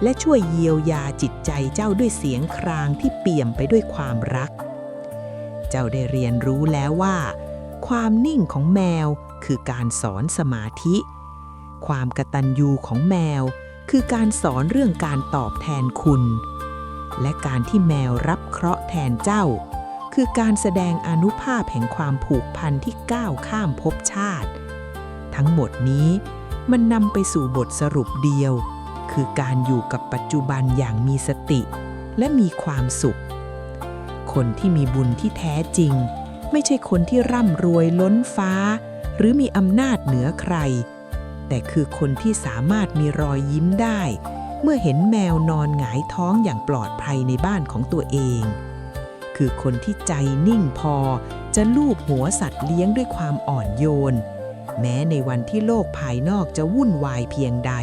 A: และช่วยเยียวยาจิตใจเจ้าด้วยเสียงครางที่เปี่ยมไปด้วยความรักเจ้าได้เรียนรู้แล้วว่าความนิ่งของแมวคือการสอนสมาธิความกตัญญูของแมวคือการสอนเรื่องการตอบแทนคุณและการที่แมวรับเคราะห์แทนเจ้าคือการแสดงอานุภาพแห่งความผูกพันที่ก้าวข้ามภพชาติทั้งหมดนี้มันนำไปสู่บทสรุปเดียวคือการอยู่กับปัจจุบันอย่างมีสติและมีความสุขคนที่มีบุญที่แท้จริงไม่ใช่คนที่ร่ำรวยล้นฟ้าหรือมีอำนาจเหนือใครแต่คือคนที่สามารถมีรอยยิ้มได้เมื่อเห็นแมวนอนหงายท้องอย่างปลอดภัยในบ้านของตัวเองคือคนที่ใจนิ่งพอจะลูบหัวสัตว์เลี้ยงด้วยความอ่อนโยนแม้ในวันที่โลกภายนอกจะวุ่นวายเพียงใด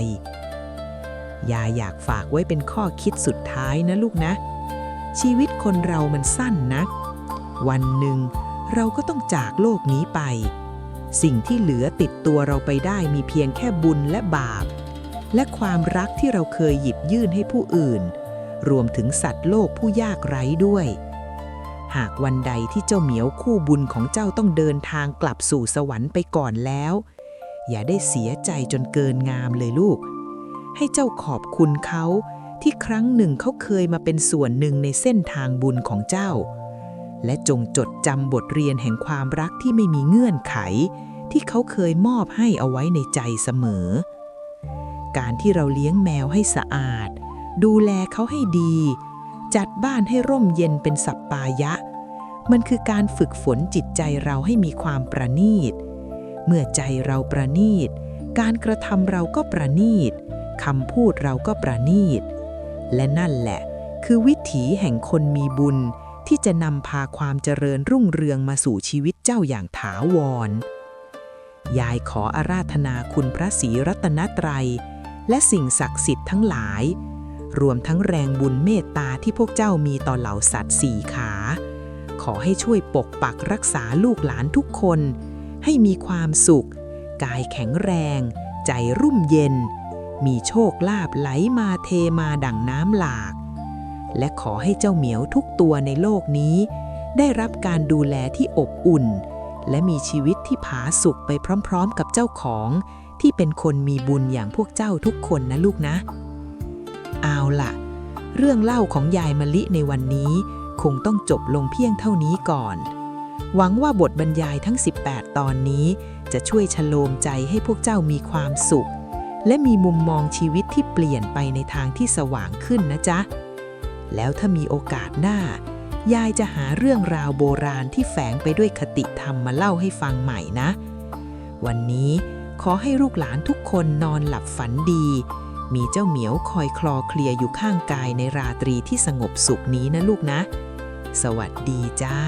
A: ยายอยากฝากไว้เป็นข้อคิดสุดท้ายนะลูกนะชีวิตคนเรามันสั้นนักวันหนึ่งเราก็ต้องจากโลกนี้ไปสิ่งที่เหลือติดตัวเราไปได้มีเพียงแค่บุญและบาปและความรักที่เราเคยหยิบยื่นให้ผู้อื่นรวมถึงสัตว์โลกผู้ยากไร้ด้วยหากวันใดที่เจ้าเหมียวคู่บุญของเจ้าต้องเดินทางกลับสู่สวรรค์ไปก่อนแล้วอย่าได้เสียใจจนเกินงามเลยลูกให้เจ้าขอบคุณเขาที่ครั้งหนึ่งเขาเคยมาเป็นส่วนหนึ่งในเส้นทางบุญของเจ้าและจงจดจำบทเรียนแห่งความรักที่ไม่มีเงื่อนไขที่เขาเคยมอบให้เอาไว้ในใจเสมอการที่เราเลี้ยงแมวให้สะอาดดูแลเขาให้ดีจัดบ้านให้ร่มเย็นเป็นสัปปายะมันคือการฝึกฝนจิตใจเราให้มีความประณีตเมื่อใจเราประณีตการกระทำเราก็ประณีตคำพูดเราก็ประณีตและนั่นแหละคือวิถีแห่งคนมีบุญที่จะนำพาความเจริญรุ่งเรืองมาสู่ชีวิตเจ้าอย่างถาวรยายขออาราธนาคุณพระศรีรัตนตรัยและสิ่งศักดิ์สิทธิ์ทั้งหลายรวมทั้งแรงบุญเมตตาที่พวกเจ้ามีต่อเหล่าสัตว์สี่ขาขอให้ช่วยปกปักรักษาลูกหลานทุกคนให้มีความสุขกายแข็งแรงใจรุ่มเย็นมีโชคลาภไหลมาเทมาดั่งน้ำหลากและขอให้เจ้าเหมียวทุกตัวในโลกนี้ ได้รับการดูแลที่อบอุ่น และมีชีวิตที่ผาสุกไปพร้อมๆกับเจ้าของที่เป็นคนมีบุญอย่างพวกเจ้าทุกคนนะลูกนะ เอาล่ะ เรื่องเล่าของยายมะลิในวันนี้คงต้องจบลงเพียงเท่านี้ก่อน หวังว่าบทบรรยายทั้ง 18 ตอนนี้จะช่วยชโลมใจให้พวกเจ้ามีความสุข และมีมุมมองชีวิตที่เปลี่ยนไปในทางที่สว่างขึ้นนะจ๊ะ แล้วถ้ามีโอกาสหน้ายายจะหาเรื่องราวโบราณที่แฝงไปด้วยคติธรรมมาเล่าให้ฟังใหม่นะ วันนี้ขอให้ลูกหลานทุกคนนอนหลับฝันดี มีเจ้าเหมียวคอยคลอเคลียอยู่ข้างกายในราตรีที่สงบสุขนี้นะลูกนะ สวัสดีจ้า